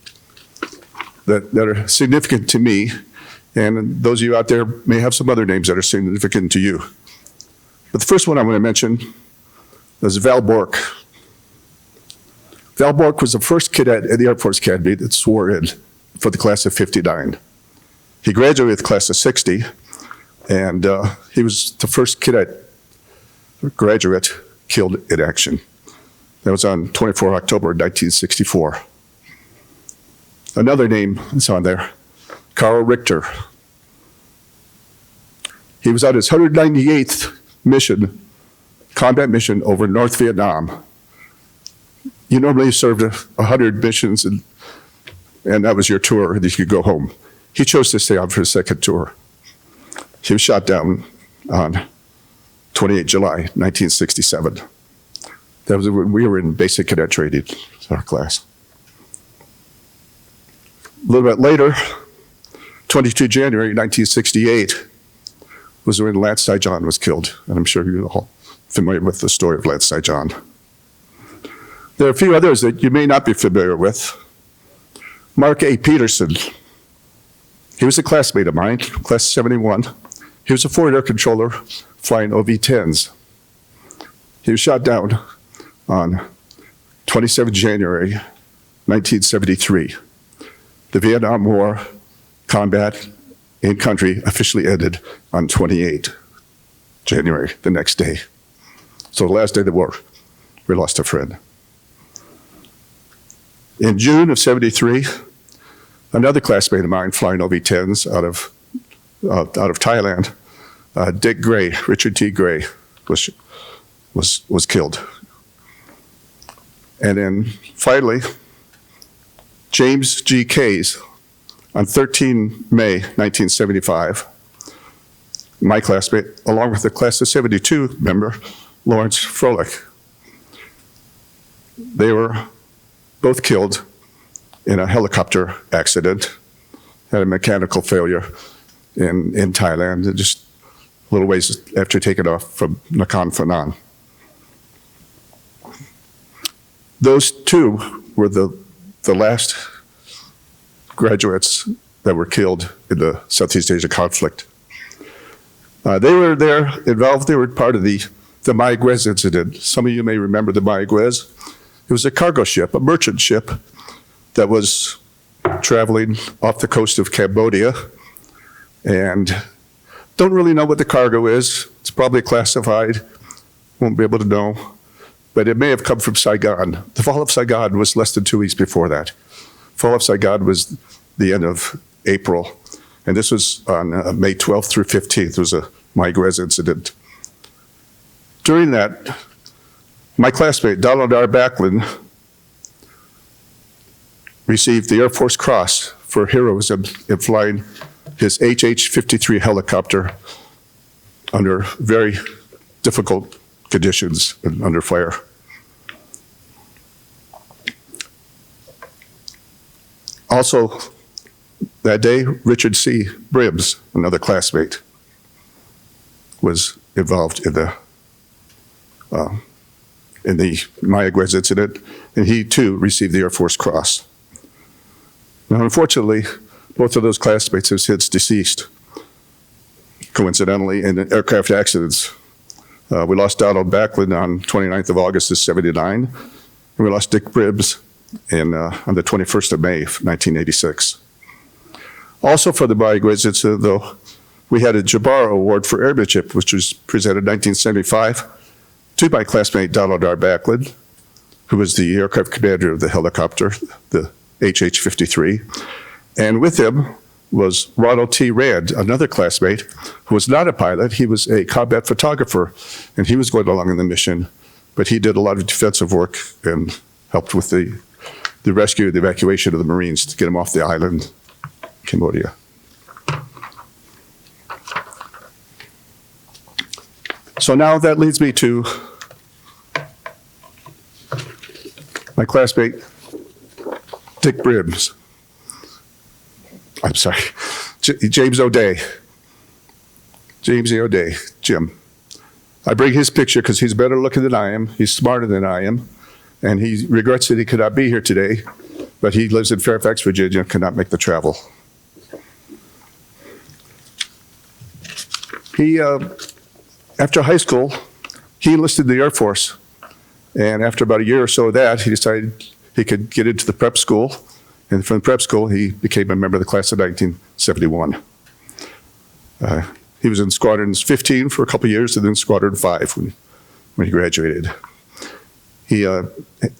that are significant to me, and those of you out there may have some other names that are significant to you. But the first one I want to mention is Val Bork. Val Bork was the first cadet at the Air Force Academy that swore in for the class of 59. He graduated with the class of 60, and he was the first cadet graduate killed in action. That was on 24 October 1964. Another name is on there, Carl Richter. He was on his 198th mission, combat mission over North Vietnam. You normally served 100 missions, and that was your tour, and you could go home. He chose to stay on for his second tour. He was shot down on 28 July 1967. That was when we were in basic cadet training, our class. A little bit later, 22 January 1968, was when Lance Saigon was killed, and I'm sure you're all familiar with the story of Lance Saigon. There are a few others that you may not be familiar with. Mark A. Peterson. He was a classmate of mine, class 71. He was a forward air controller flying OV-10s. He was shot down on 27 January 1973. The Vietnam War combat in country officially ended on 28 January, the next day. So the last day of the war, we lost a friend. In June of 73, another classmate of mine flying OV-10s out of Thailand, Dick Gray, Richard T. Gray, was killed. And then finally, James G. Kays, on 13 May 1975, my classmate, along with the class of 72 member, Lawrence Froelich. They were both killed in a helicopter accident, had a mechanical failure in Thailand, just a little ways after taking off from Nakhon Phanom. Those two were the last graduates that were killed in the Southeast Asia conflict. They were there involved, they were part of the Mayaguez incident. Some of you may remember the Mayaguez. It was a cargo ship, a merchant ship that was traveling off the coast of Cambodia, and don't really know what the cargo is. It's probably classified, won't be able to know, but it may have come from Saigon. The fall of Saigon was less than 2 weeks before that. Fall of Saigon was the end of April, and this was on May 12th through 15th. It was a Mayaguez incident. During that, my classmate, Donald R. Backlund, received the Air Force Cross for heroism in flying his HH-53 helicopter under very difficult conditions and under fire. Also, that day, Richard C. Bribbs, another classmate, was involved in the Mayaguez incident, and he too received the Air Force Cross. Now, unfortunately, both of those classmates have since deceased, coincidentally, in aircraft accidents. We lost Donald Backlund on 29th of August of '79, and we lost Dick Bribbs on the 21st of May of 1986. Also for the Mayaguez incident, though, we had a Jabara Award for airmanship, which was presented in 1975 to my classmate Donald R. Backlund, who was the aircraft commander of the helicopter, the HH-53. And with him was Ronald T. Rand, another classmate who was not a pilot. He was a combat photographer, and he was going along in the mission, but he did a lot of defensive work and helped with the rescue, the evacuation of the Marines to get them off the island, Cambodia. So now that leads me to my classmate, Dick Bribbs. I'm sorry, James O'Day. James A. O'Day, Jim. I bring his picture because he's better looking than I am, he's smarter than I am, and he regrets that he could not be here today, but he lives in Fairfax, Virginia, and could not make the travel. He, after high school, he enlisted in the Air Force, and after about a year or so of that, he decided he could get into the prep school, and from prep school, he became a member of the class of 1971. He was in Squadrons 15 for a couple of years, and then Squadron 5 when he graduated. He had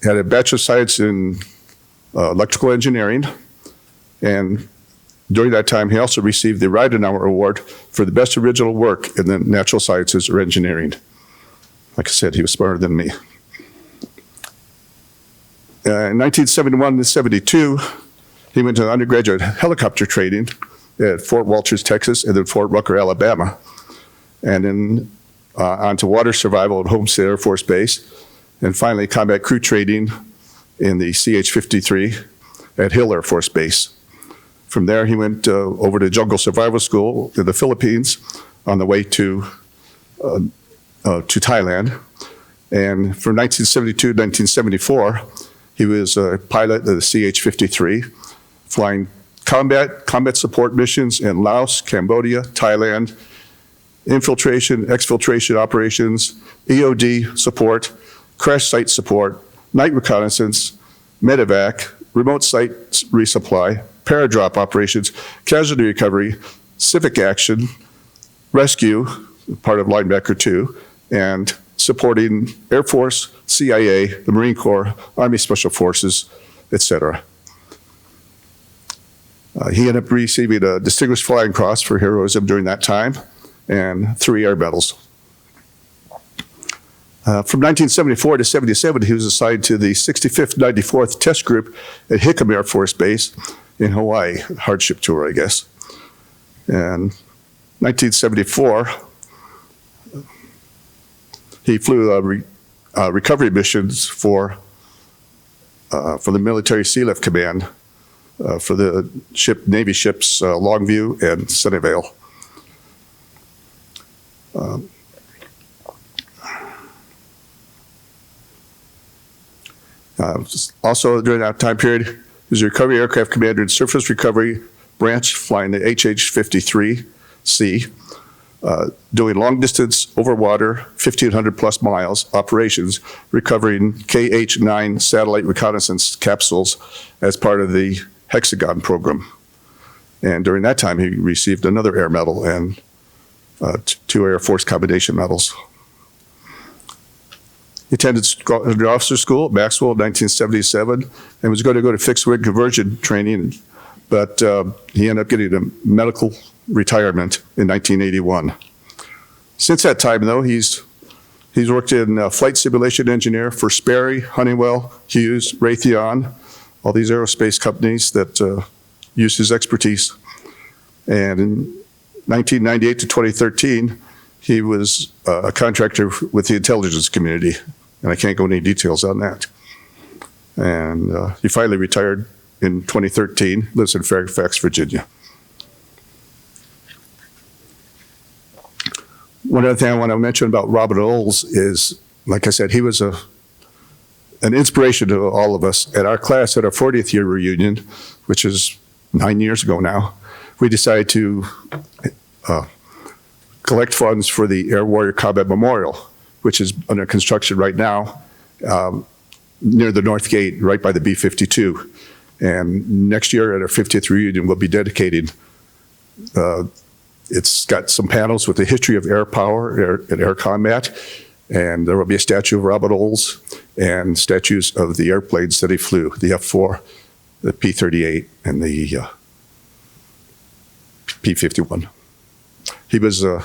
a Bachelor of Science in Electrical Engineering, and during that time, he also received the Reidenauer Award for the best original work in the natural sciences or engineering. Like I said, he was smarter than me. In 1971 to 72, he went to undergraduate helicopter training at Fort Walters, Texas, and then Fort Rucker, Alabama, and then on to water survival at Homestead Air Force Base, and finally combat crew training in the CH-53 at Hill Air Force Base. From there, he went over to Jungle Survival School in the Philippines on the way to Thailand. And from 1972 to 1974, he was a pilot of the CH-53, flying combat support missions in Laos, Cambodia, Thailand, infiltration, exfiltration operations, EOD support, crash site support, night reconnaissance, medevac, remote site resupply, paradrop operations, casualty recovery, civic action, rescue, part of Linebacker 2, and supporting Air Force, CIA, the Marine Corps, Army Special Forces, etc. He ended up receiving a Distinguished Flying Cross for heroism during that time and 3 air medals. From 1974 to 77, he was assigned to the 65th 94th Test Group at Hickam Air Force Base in Hawaii, hardship tour, I guess. And 1974, he flew recovery missions for the Military Sea Lift Command for the Navy ships Longview and Sunnyvale. Also during that time period, he was a recovery aircraft commander in surface recovery branch flying the HH-53C, doing long distance over water, 1,500 plus miles operations, recovering KH-9 satellite reconnaissance capsules as part of the Hexagon program. And during that time, he received another air medal and 2 Air Force combination medals. He attended officer school at Maxwell in 1977 and was going to go to fixed wing conversion training, but he ended up getting a medical retirement in 1981. Since that time, though, he's worked in flight simulation engineer for Sperry, Honeywell, Hughes, Raytheon, all these aerospace companies that use his expertise. And in 1998 to 2013, He was a contractor with the intelligence community, and I can't go into any details on that. And he finally retired in 2013, lives in Fairfax, Virginia. One other thing I want to mention about Robert Olds is, like I said, he was an inspiration to all of us. At our class, at our 40th year reunion, which is 9 years ago now, we decided to collect funds for the Air Warrior Combat Memorial, which is under construction right now near the North Gate, right by the B-52. And next year at our 50th reunion, we'll be dedicating it's got some panels with the history of air power and air combat, and there will be a statue of Robert Olds and statues of the airplanes that he flew, the F-4, the P-38, and the P-51. He was a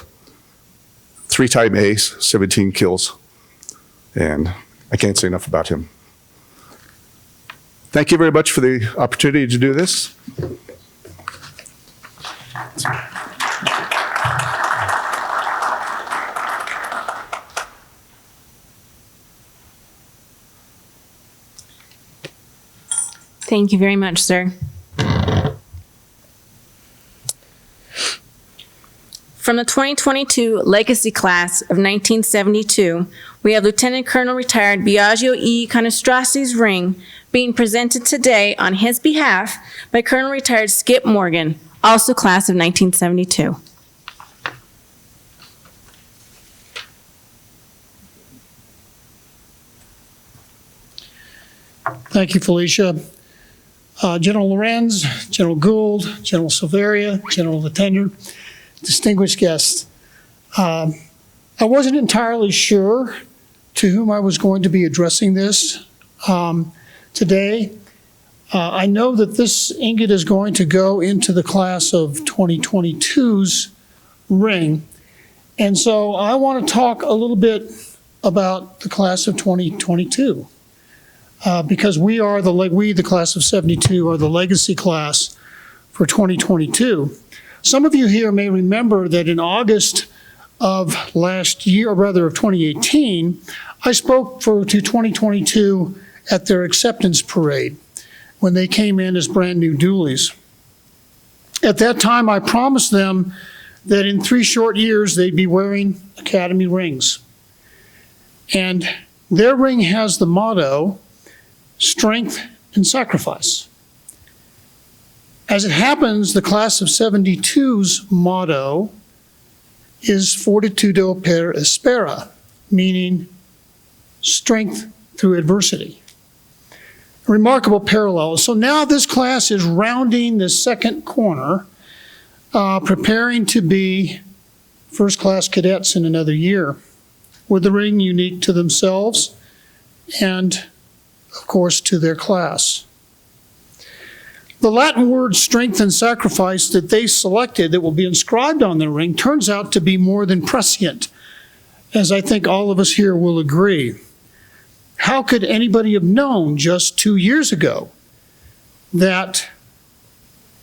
three-time ace, 17 kills, and I can't say enough about him. Thank you very much for the opportunity to do this. Thank you very much, sir. From the 2022 Legacy Class of 1972, we have Lieutenant Colonel Retired Biagio E. Conestrasi's ring being presented today on his behalf by Colonel Retired Skip Morgan, also Class of 1972. Thank you, Felicia. General Lorenz, General Gould, General Silveria, General Latender, distinguished guests. I wasn't entirely sure to whom I was going to be addressing this today. I know that this ingot is going to go into the class of 2022's ring. And so I want to talk a little bit about the class of 2022. Because we, the class of 72, are the legacy class for 2022. Some of you here may remember that in August of last year, or rather of 2018, I spoke to 2022 at their acceptance parade when they came in as brand new dualies. At that time, I promised them that in 3 short years, they'd be wearing Academy rings. And their ring has the motto, strength and sacrifice. As it happens, the class of 72's motto is Fortitudo per aspera, meaning strength through adversity. A remarkable parallel. So now this class is rounding the second corner, preparing to be first-class cadets in another year, with a ring unique to themselves and of course, to their class. The Latin word strength and sacrifice that they selected that will be inscribed on their ring turns out to be more than prescient, as I think all of us here will agree. How could anybody have known just 2 years ago that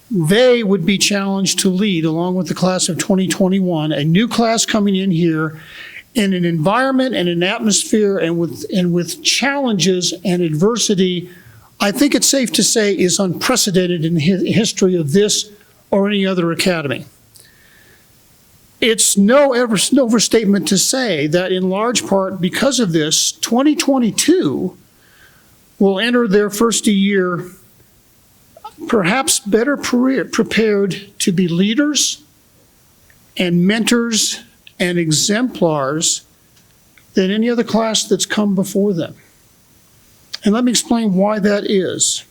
they would be challenged to lead, along with the class of 2021, a new class coming in here in an environment and an atmosphere and with challenges and adversity, I think it's safe to say is unprecedented in the history of this or any other academy. It's no overstatement to say that in large part because of this, 2022 will enter their first year perhaps better prepared to be leaders and mentors and exemplars than any other class that's come before them. And let me explain why that is.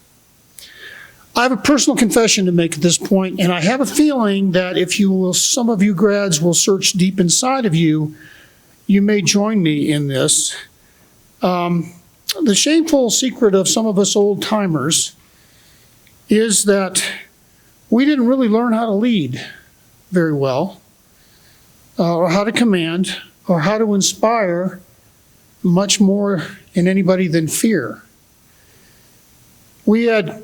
I have a personal confession to make at this point, and I have a feeling that if you will, some of you grads will search deep inside of you, you may join me in this. The shameful secret of some of us old timers is that we didn't really learn how to lead very well. Or how to command, or how to inspire much more in anybody than fear. We had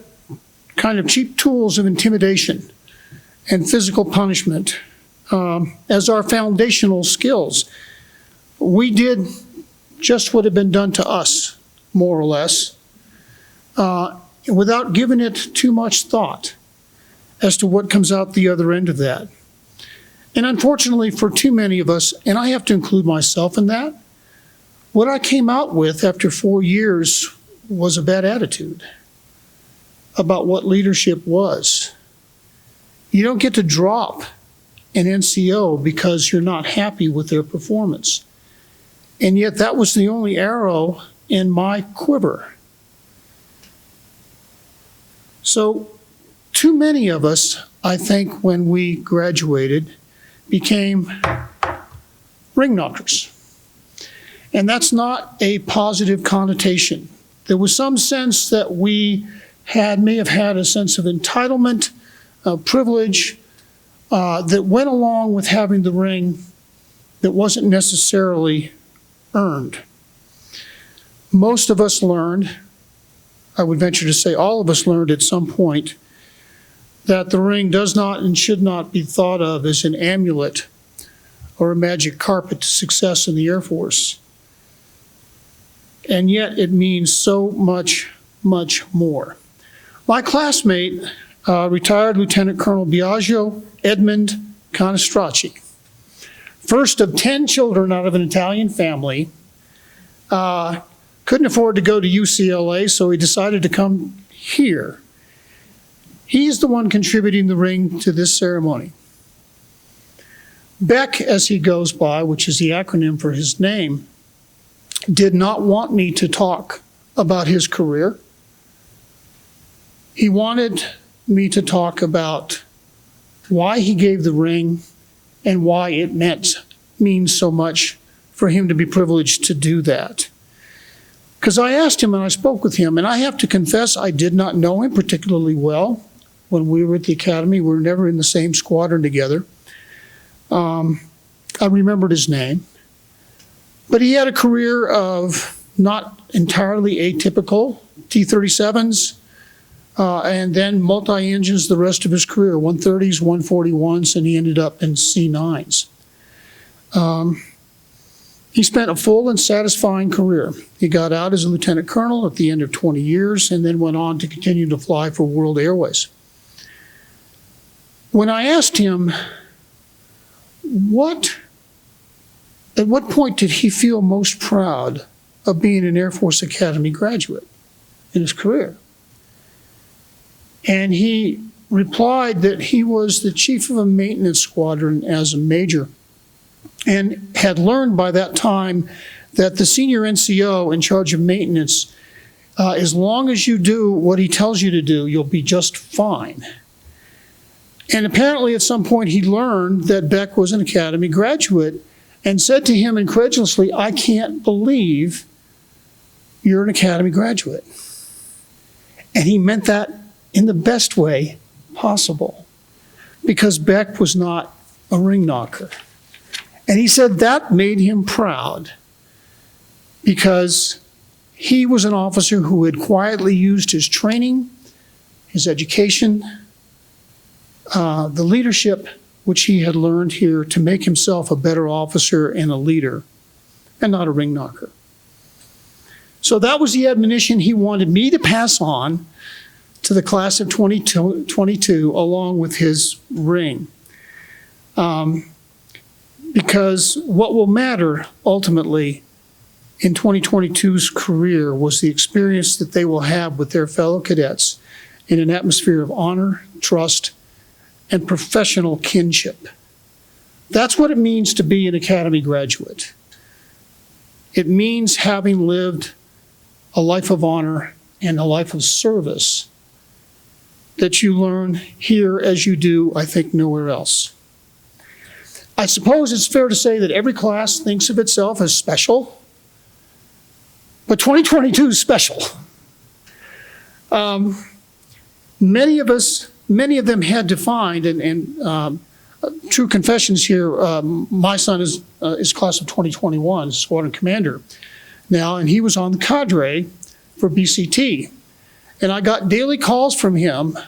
kind of cheap tools of intimidation and physical punishment as our foundational skills. We did just what had been done to us, more or less, without giving it too much thought as to what comes out the other end of that. And unfortunately for too many of us, and I have to include myself in that, what I came out with after 4 years was a bad attitude about what leadership was. You don't get to drop an NCO because you're not happy with their performance. And yet that was the only arrow in my quiver. So too many of us, I think, when we graduated, became ring knockers. And that's not a positive connotation. There was some sense that we may have had a sense of entitlement, privilege, that went along with having the ring that wasn't necessarily earned. Most of us learned, I would venture to say all of us learned at some point, that the ring does not and should not be thought of as an amulet or a magic carpet to success in the Air Force. And yet it means so much, much more. My classmate, retired Lieutenant Colonel Biagio Edmund Conestracci, first of 10 children out of an Italian family, couldn't afford to go to UCLA, so he decided to come here. He's the one contributing the ring to this ceremony. Beck, as he goes by, which is the acronym for his name, did not want me to talk about his career. He wanted me to talk about why he gave the ring and why it means so much for him to be privileged to do that. Because I asked him and I spoke with him, and I have to confess I did not know him particularly well when we were at the academy. We were never in the same squadron together. I remembered his name. But he had a career of not entirely atypical, T-37s, and then multi-engines the rest of his career, 130s, 141s, and he ended up in C9s. He spent a full and satisfying career. He got out as a lieutenant colonel at the end of 20 years and then went on to continue to fly for World Airways. When I asked him at what point did he feel most proud of being an Air Force Academy graduate in his career? And he replied that he was the chief of a maintenance squadron as a major and had learned by that time that the senior NCO in charge of maintenance, as long as you do what he tells you to do, you'll be just fine. And apparently at some point he learned that Beck was an Academy graduate and said to him incredulously, "I can't believe you're an Academy graduate." And he meant that in the best way possible, because Beck was not a ring knocker. And he said that made him proud, because he was an officer who had quietly used his training, his education, the leadership which he had learned here to make himself a better officer and a leader, and not a ring knocker. So that was the admonition he wanted me to pass on to the class of 2022 along with his ring. Because what will matter ultimately in 2022's career was the experience that they will have with their fellow cadets in an atmosphere of honor, trust, and professional kinship. That's what it means to be an Academy graduate. It means having lived a life of honor and a life of service that you learn here as you do, I think, nowhere else. I suppose it's fair to say that every class thinks of itself as special, but 2022 is special. Many of them had defined, and true confessions here, my son is class of 2021, squadron commander now, and he was on the cadre for BCT. And I got daily calls from him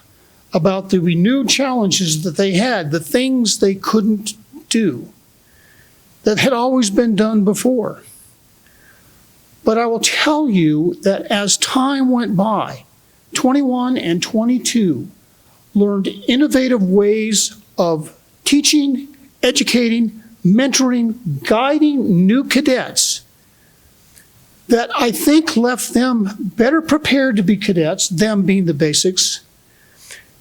about the renewed challenges that they had, the things they couldn't do that had always been done before. But I will tell you that as time went by, 21 and 22 learned innovative ways of teaching, educating, mentoring, guiding new cadets that I think left them better prepared to be cadets, them being the basics,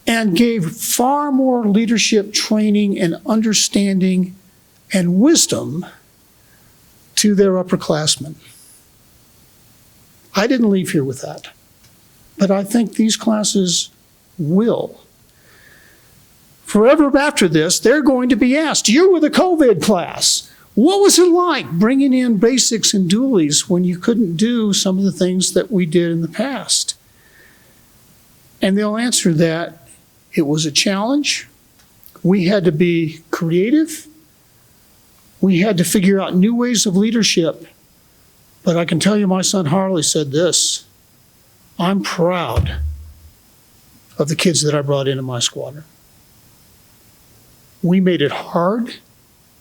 and gave far more leadership training and understanding and wisdom to their upperclassmen. I didn't leave here with that, but I think these classes will. Forever after this, they're going to be asked, you were the COVID class. What was it like bringing in basics and dualies when you couldn't do some of the things that we did in the past? And they'll answer that it was a challenge. We had to be creative. We had to figure out new ways of leadership. But I can tell you my son Harley said this, I'm proud of the kids that I brought into my squadron. We made it hard.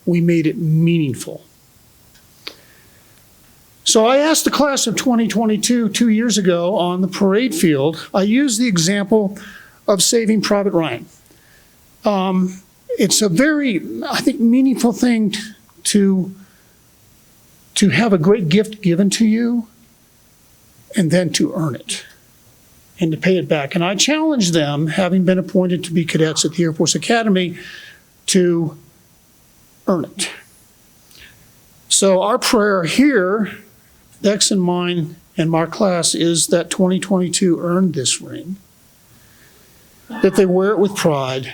We made it meaningful. So I asked the class of 2022 2 years ago on the parade field, I used the example of Saving Private Ryan. It's a very, I think, meaningful thing to have a great gift given to you and then to earn it and to pay it back. And I challenged them, having been appointed to be cadets at the Air Force Academy, to earn it. So our prayer here, Dex and mine and my class, is that 2022 earned this ring, that they wear it with pride,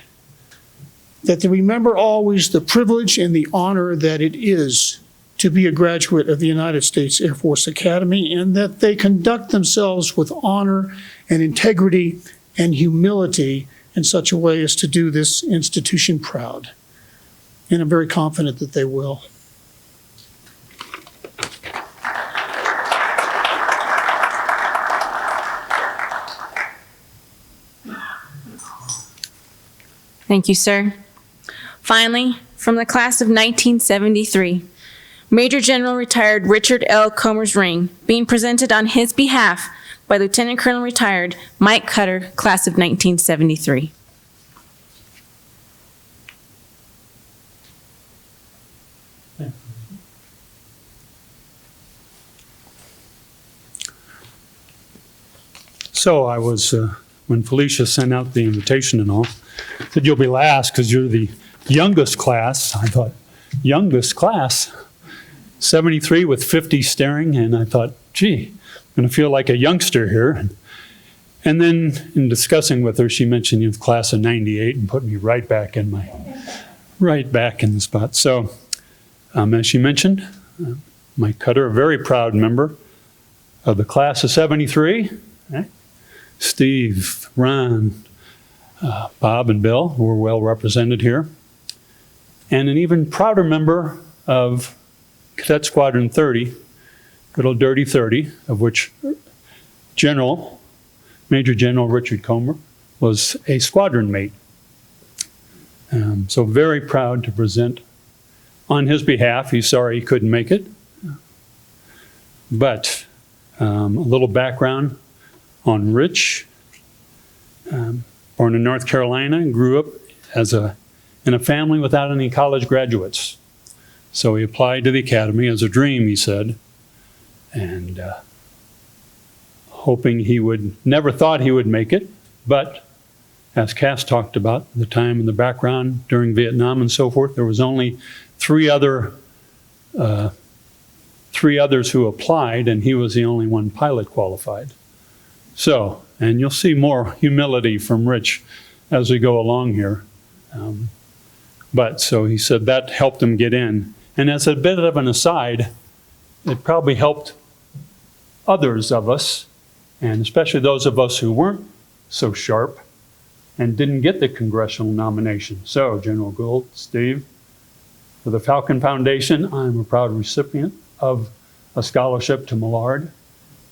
that they remember always the privilege and the honor that it is to be a graduate of the United States Air Force Academy, and that they conduct themselves with honor and integrity and humility in such a way as to do this institution proud. And I'm very confident that they will. Thank you, sir. Finally, from the class of 1973, Major General Retired Richard L. Comer's ring, being presented on his behalf by Lieutenant Colonel Retired Mike Cutter, class of 1973. So I was, when Felicia sent out the invitation and all, said, you'll be last because you're the youngest class. I thought, youngest class? 73 with 50 staring, and I thought, gee, I'm going to feel like a youngster here. And then in discussing with her, she mentioned the class of 98 and put me right back in the spot. So as she mentioned, Mike Cutter, a very proud member of the class of 73. Steve, Ron, Bob, and Bill were well represented here. And an even prouder member of Cadet Squadron 30, good old Dirty 30, of which Major General Richard Comer was a squadron mate. So very proud to present on his behalf. He's sorry he couldn't make it. But a little background on Rich. Born in North Carolina and grew up in a family without any college graduates. So he applied to the academy as a dream, he said, and never thought he would make it, but as Cass talked about, the time and the background during Vietnam and so forth, there was only three others who applied, and he was the only one pilot qualified. So, and you'll see more humility from Rich as we go along here. But so he said that helped him get in. And as a bit of an aside, it probably helped others of us, and especially those of us who weren't so sharp and didn't get the congressional nomination. So, General Gould, Steve, for the Falcon Foundation, I'm a proud recipient of a scholarship to Millard.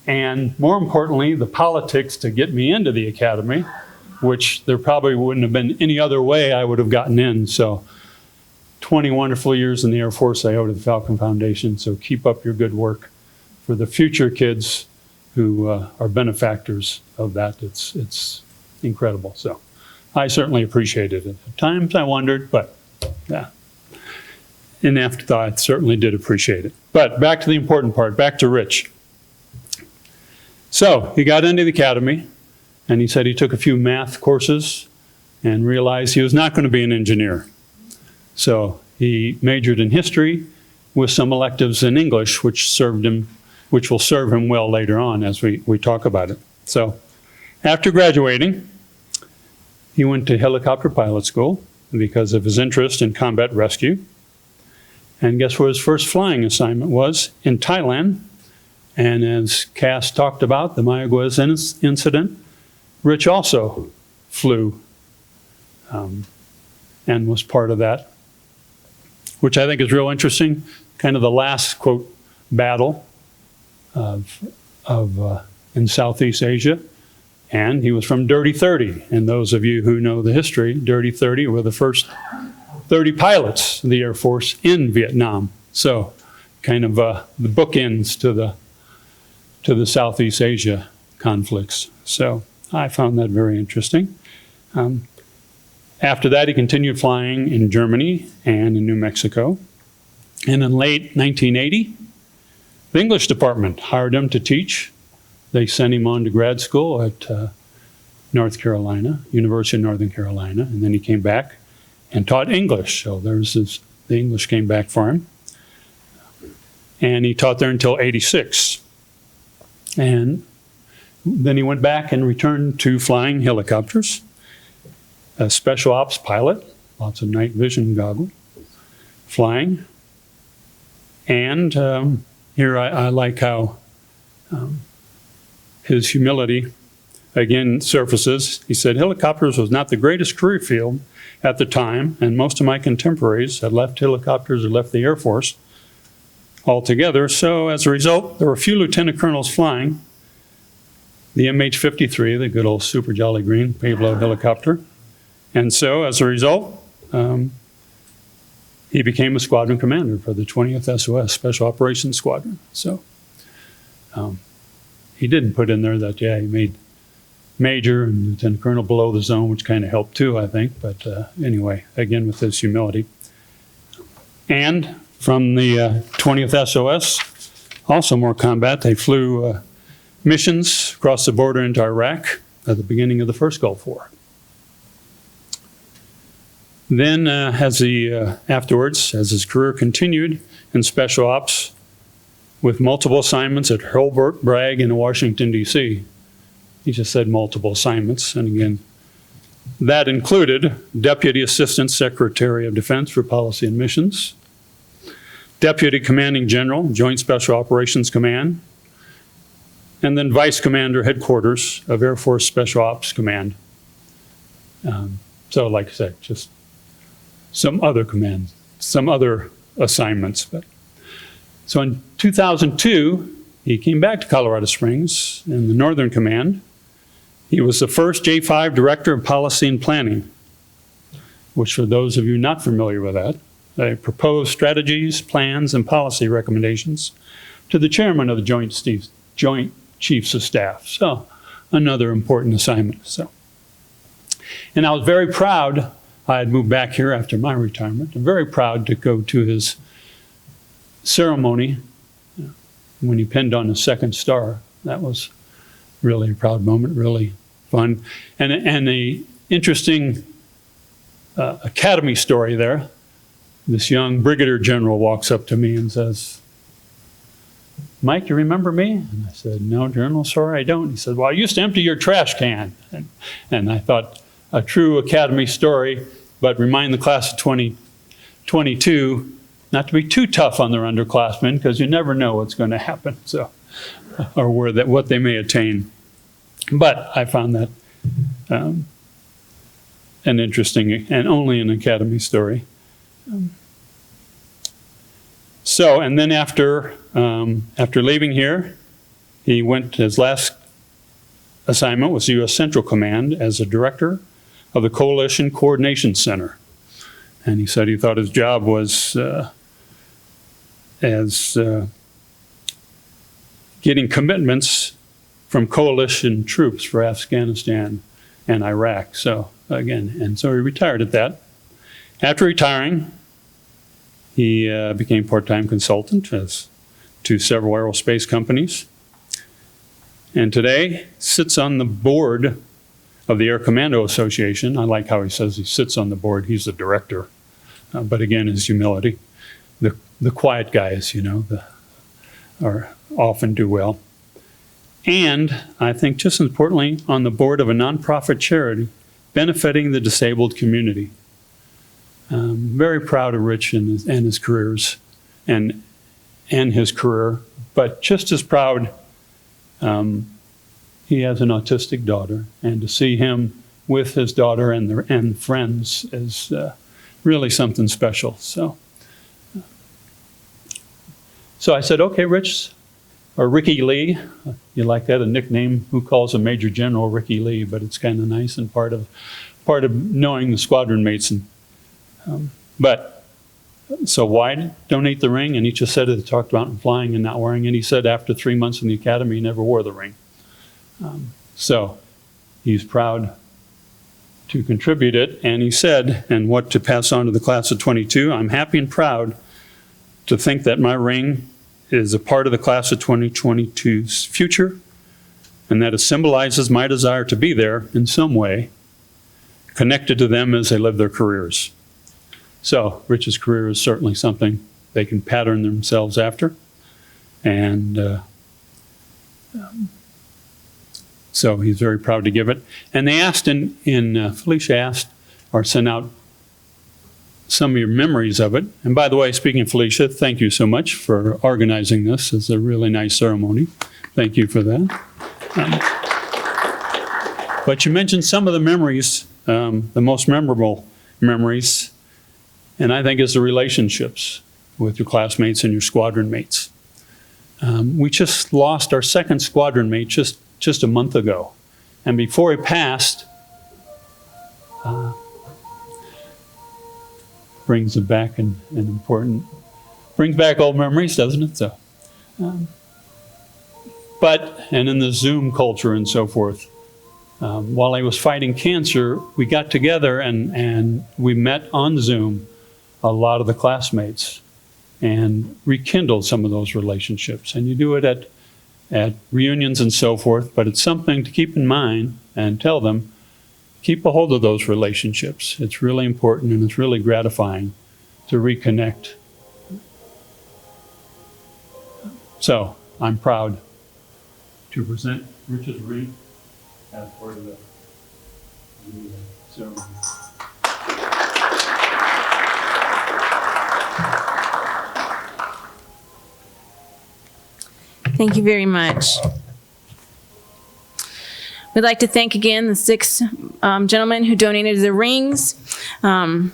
And more importantly, the politics to get me into the academy, which there probably wouldn't have been any other way I would have gotten in. So 20 wonderful years in the Air Force I owe to the Falcon Foundation, so keep up your good work for the future kids who are benefactors of that. It's incredible. So I certainly appreciated it. At times I wondered, but yeah. In afterthought, I certainly did appreciate it. But back to the important part, back to Rich. So he got into the academy, and he said he took a few math courses and realized he was not going to be an engineer. So he majored in history with some electives in English, which will serve him well later on as we talk about it. So after graduating, he went to helicopter pilot school because of his interest in combat rescue. And guess where his first flying assignment was? In Thailand. And as Cass talked about, the Mayaguez incident, Rich also flew and was part of that, which I think is real interesting. Kind of the last, quote, battle in Southeast Asia. And he was from Dirty 30. And those of you who know the history, Dirty 30 were the first 30 pilots of the Air Force in Vietnam. So kind of the bookends to the Southeast Asia conflicts. So I found that very interesting. After that, he continued flying in Germany and in New Mexico. And in late 1980, the English department hired him to teach. They sent him on to grad school at North Carolina, University of Northern Carolina, and then he came back and taught English. So the English came back for him. And he taught there until 86. And then he went back and returned to flying helicopters, a special ops pilot, lots of night vision goggle, flying. And here I like how his humility again surfaces. He said, helicopters was not the greatest career field at the time, and most of my contemporaries had left helicopters or left the Air Force altogether. So as a result, there were few lieutenant colonels flying the MH-53, the good old Super Jolly Green payload helicopter. And so as a result, he became a squadron commander for the 20th SOS, Special Operations Squadron. So he didn't put in there that, yeah, he made major and lieutenant colonel below the zone, which kind of helped too, I think. But anyway, again, with his humility. And from the 20th SOS, also more combat, they flew missions across the border into Iraq at the beginning of the first Gulf War. Then afterwards, as his career continued in special ops with multiple assignments at Hurlburt, Bragg, and Washington, D.C., he just said multiple assignments. And again, that included Deputy Assistant Secretary of Defense for Policy and Missions, Deputy Commanding General, Joint Special Operations Command, and then Vice Commander Headquarters of Air Force Special Ops Command. So like I said, just some other commands, some other assignments. So in 2002, he came back to Colorado Springs in the Northern Command. He was the first J5 Director of Policy and Planning, which for those of you not familiar with that, they proposed strategies, plans, and policy recommendations to the chairman of the Joint Chiefs of Staff. So another important assignment. And I was very proud. I had moved back here after my retirement. I'm very proud to go to his ceremony when he pinned on his second star. That was really a proud moment, really fun. And a interesting academy story there. This young brigadier general walks up to me and says, "Mike, you remember me?" And I said, "No, General, sorry, I don't." He said, "Well, I used to empty your trash can." And I thought, a true academy story, but remind the class of 2022 not to be too tough on their underclassmen, because you never know what's going to happen, or what they may attain. But I found that an interesting and only an academy story. And then after leaving here, he went, his last assignment was U.S. Central Command as a director of the Coalition Coordination Center. And he said he thought his job was getting commitments from coalition troops for Afghanistan and Iraq. So again, and so he retired at that. After retiring, he became part-time consultant to several aerospace companies. And today sits on the board of the Air Commando Association. I like how he says he sits on the board. He's the director. But again, his humility. The quiet guys, often do well. And I think just as importantly, on the board of a nonprofit charity benefiting the disabled community. Very proud of Rich and his careers and his career, but just as proud he has an autistic daughter, and to see him with his daughter and friends is really something special. So I said, okay, Rich, or Ricky Lee, you like that, a nickname? Who calls a Major General Ricky Lee? But it's kind of nice and part of knowing the squadron mates. So why donate the ring? And he just said it, talked about flying and not wearing it. He said after 3 months in the academy, he never wore the ring. So he's proud to contribute it. And he said, and what to pass on to the class of 22, I'm happy and proud to think that my ring is a part of the class of 2022's future, and that it symbolizes my desire to be there in some way, connected to them as they live their careers. So Rich's career is certainly something they can pattern themselves after. And so he's very proud to give it. And they asked Felicia asked or sent out some of your memories of it. And by the way, speaking of Felicia, thank you so much for organizing this. It's a really nice ceremony. Thank you for that. But you mentioned some of the memories, the most memorable memories, and I think is the relationships with your classmates and your squadron mates. We just lost our second squadron mate just a month ago. And before he passed, brings it back brings back old memories, doesn't it? So, and in the Zoom culture and so forth, while I was fighting cancer, we got together and we met on Zoom, a lot of the classmates, and rekindled some of those relationships. And you do it at reunions and so forth, but it's something to keep in mind and tell them, keep a hold of those relationships. It's really important and it's really gratifying to reconnect. So I'm proud to present Rich's ring as part of the ceremony. Thank you very much. We'd like to thank again the 6 gentlemen who donated the rings. And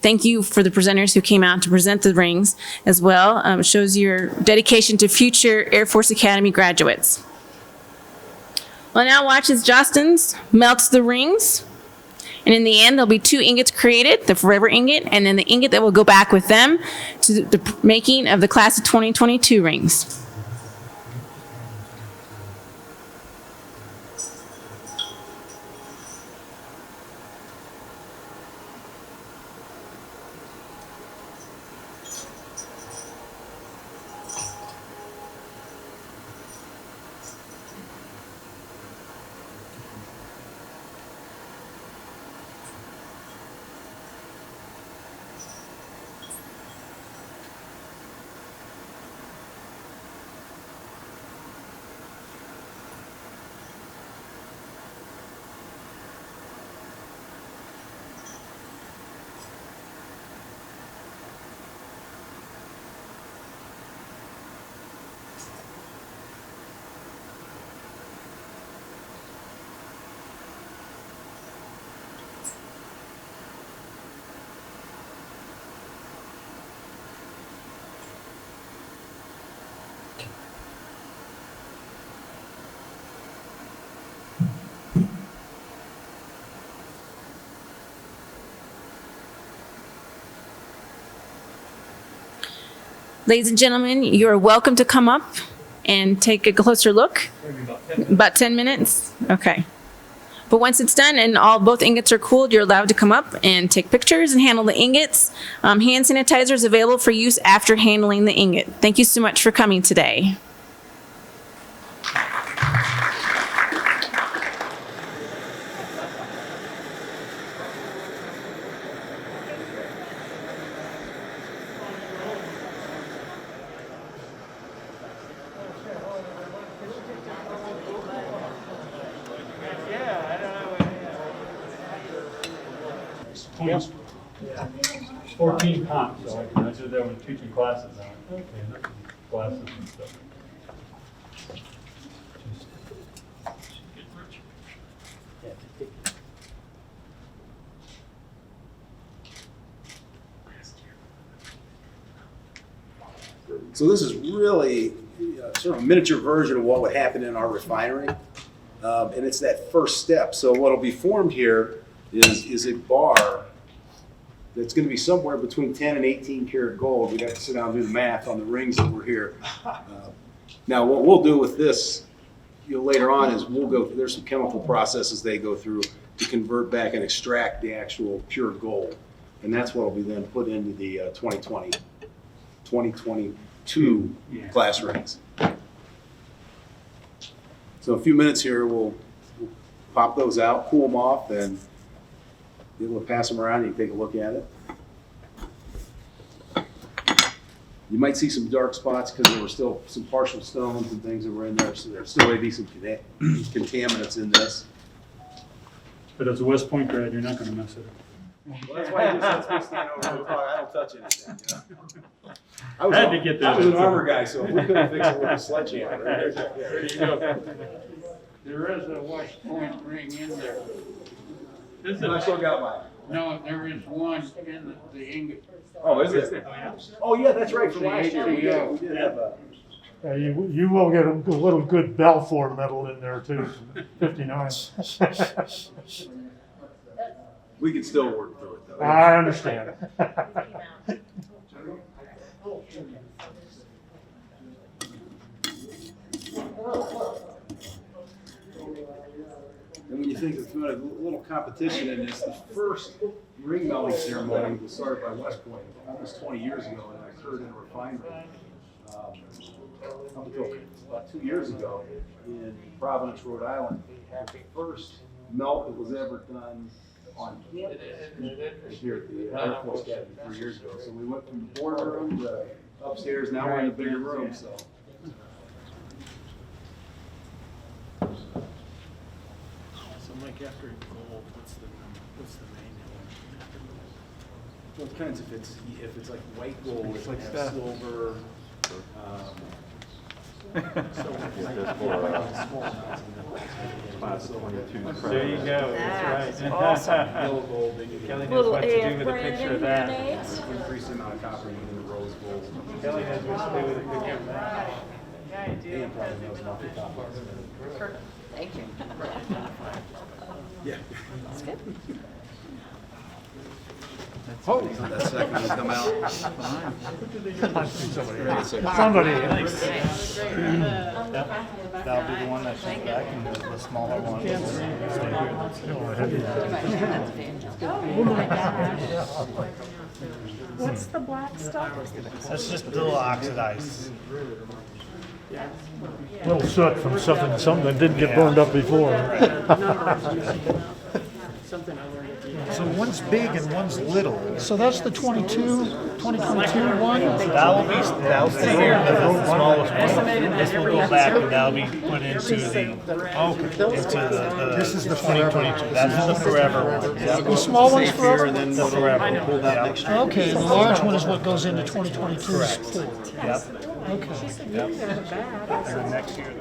thank you for the presenters who came out to present the rings as well. It shows your dedication to future Air Force Academy graduates. Well, now watch as Jostens melts the rings. And in the end, there'll be 2 ingots created, the forever ingot, and then the ingot that will go back with them to the making of the class of 2022 rings. Ladies and gentlemen, you are welcome to come up and take a closer look. About 10 minutes? Okay. But once it's done and both ingots are cooled, you're allowed to come up and take pictures and handle the ingots. Hand sanitizer is available for use after handling the ingot. Thank you so much for coming today. Yeah. 14 pounds, so I did that when teaching classes on it. Okay, classes and stuff. So this is really sort of a miniature version of what would happen in our refinery. And it's that first step. So what will be formed here is a bar that's going to be somewhere between 10 and 18 karat gold. We'd have to sit down and do the math on the rings that were here. Now what we'll do with this later on is there's some chemical processes they go through to convert back and extract the actual pure gold. And that's what will be then put into the 2022 class rings. So in a few minutes here, we'll pop those out, cool them off, and be able to pass them around and you can take a look at it. You might see some dark spots because there were still some partial stones and things that were in there, so there still may be some contaminants in this. But as a West Point grad, you're not going to mess it up. Well, that's why you just let me stand over and talk. I don't touch anything. I had to get that. I was an armor guy, so if we couldn't fix it with a sledgehammer. There you go. There is a West Point ring in there. I still got mine. No, there is one in the ingot. Oh, is it? Oh, yeah, that's right, from last year. We did have a. You will get a little good Balfour medal in there too, 59. We can still work through it, though. I understand. And when you think of a little competition in this, the first ring melting ceremony was started by West Point almost 20 years ago, and it occurred in a refinery. Up until about 2 years ago in Providence, Rhode Island. The first melt that was ever done on campus here at the Air Force Academy 3 years ago. So we went from the boardroom to upstairs, now we're in a bigger room, so. So Mike, after gold, what's the main Well, it depends if it's like white gold, it's like silver. There you go. That's right. Awesome. Yellow gold, then you Kelly get knows what to do with a picture of that. increase the amount of copper in the rose gold. Kelly knows what to do with a picture of that. Dan probably knows about the copper. Thank you. Yeah. That's good. Oh, that second will come out. Somebody. That'll be the one that comes back and the smaller one. What's the black stuff? That's just a little oxidized. Little soot from something that didn't get burned up before. So one's big and one's little. So that's the 2022 one? That'll stay here, the smallest one. This will go back and that'll be put into the, this is the 2022. That's the forever one. The small one's forever? The forever. Pull that next year. Okay, the large one is what goes into 2022's pool. Yep. Okay. And then next year.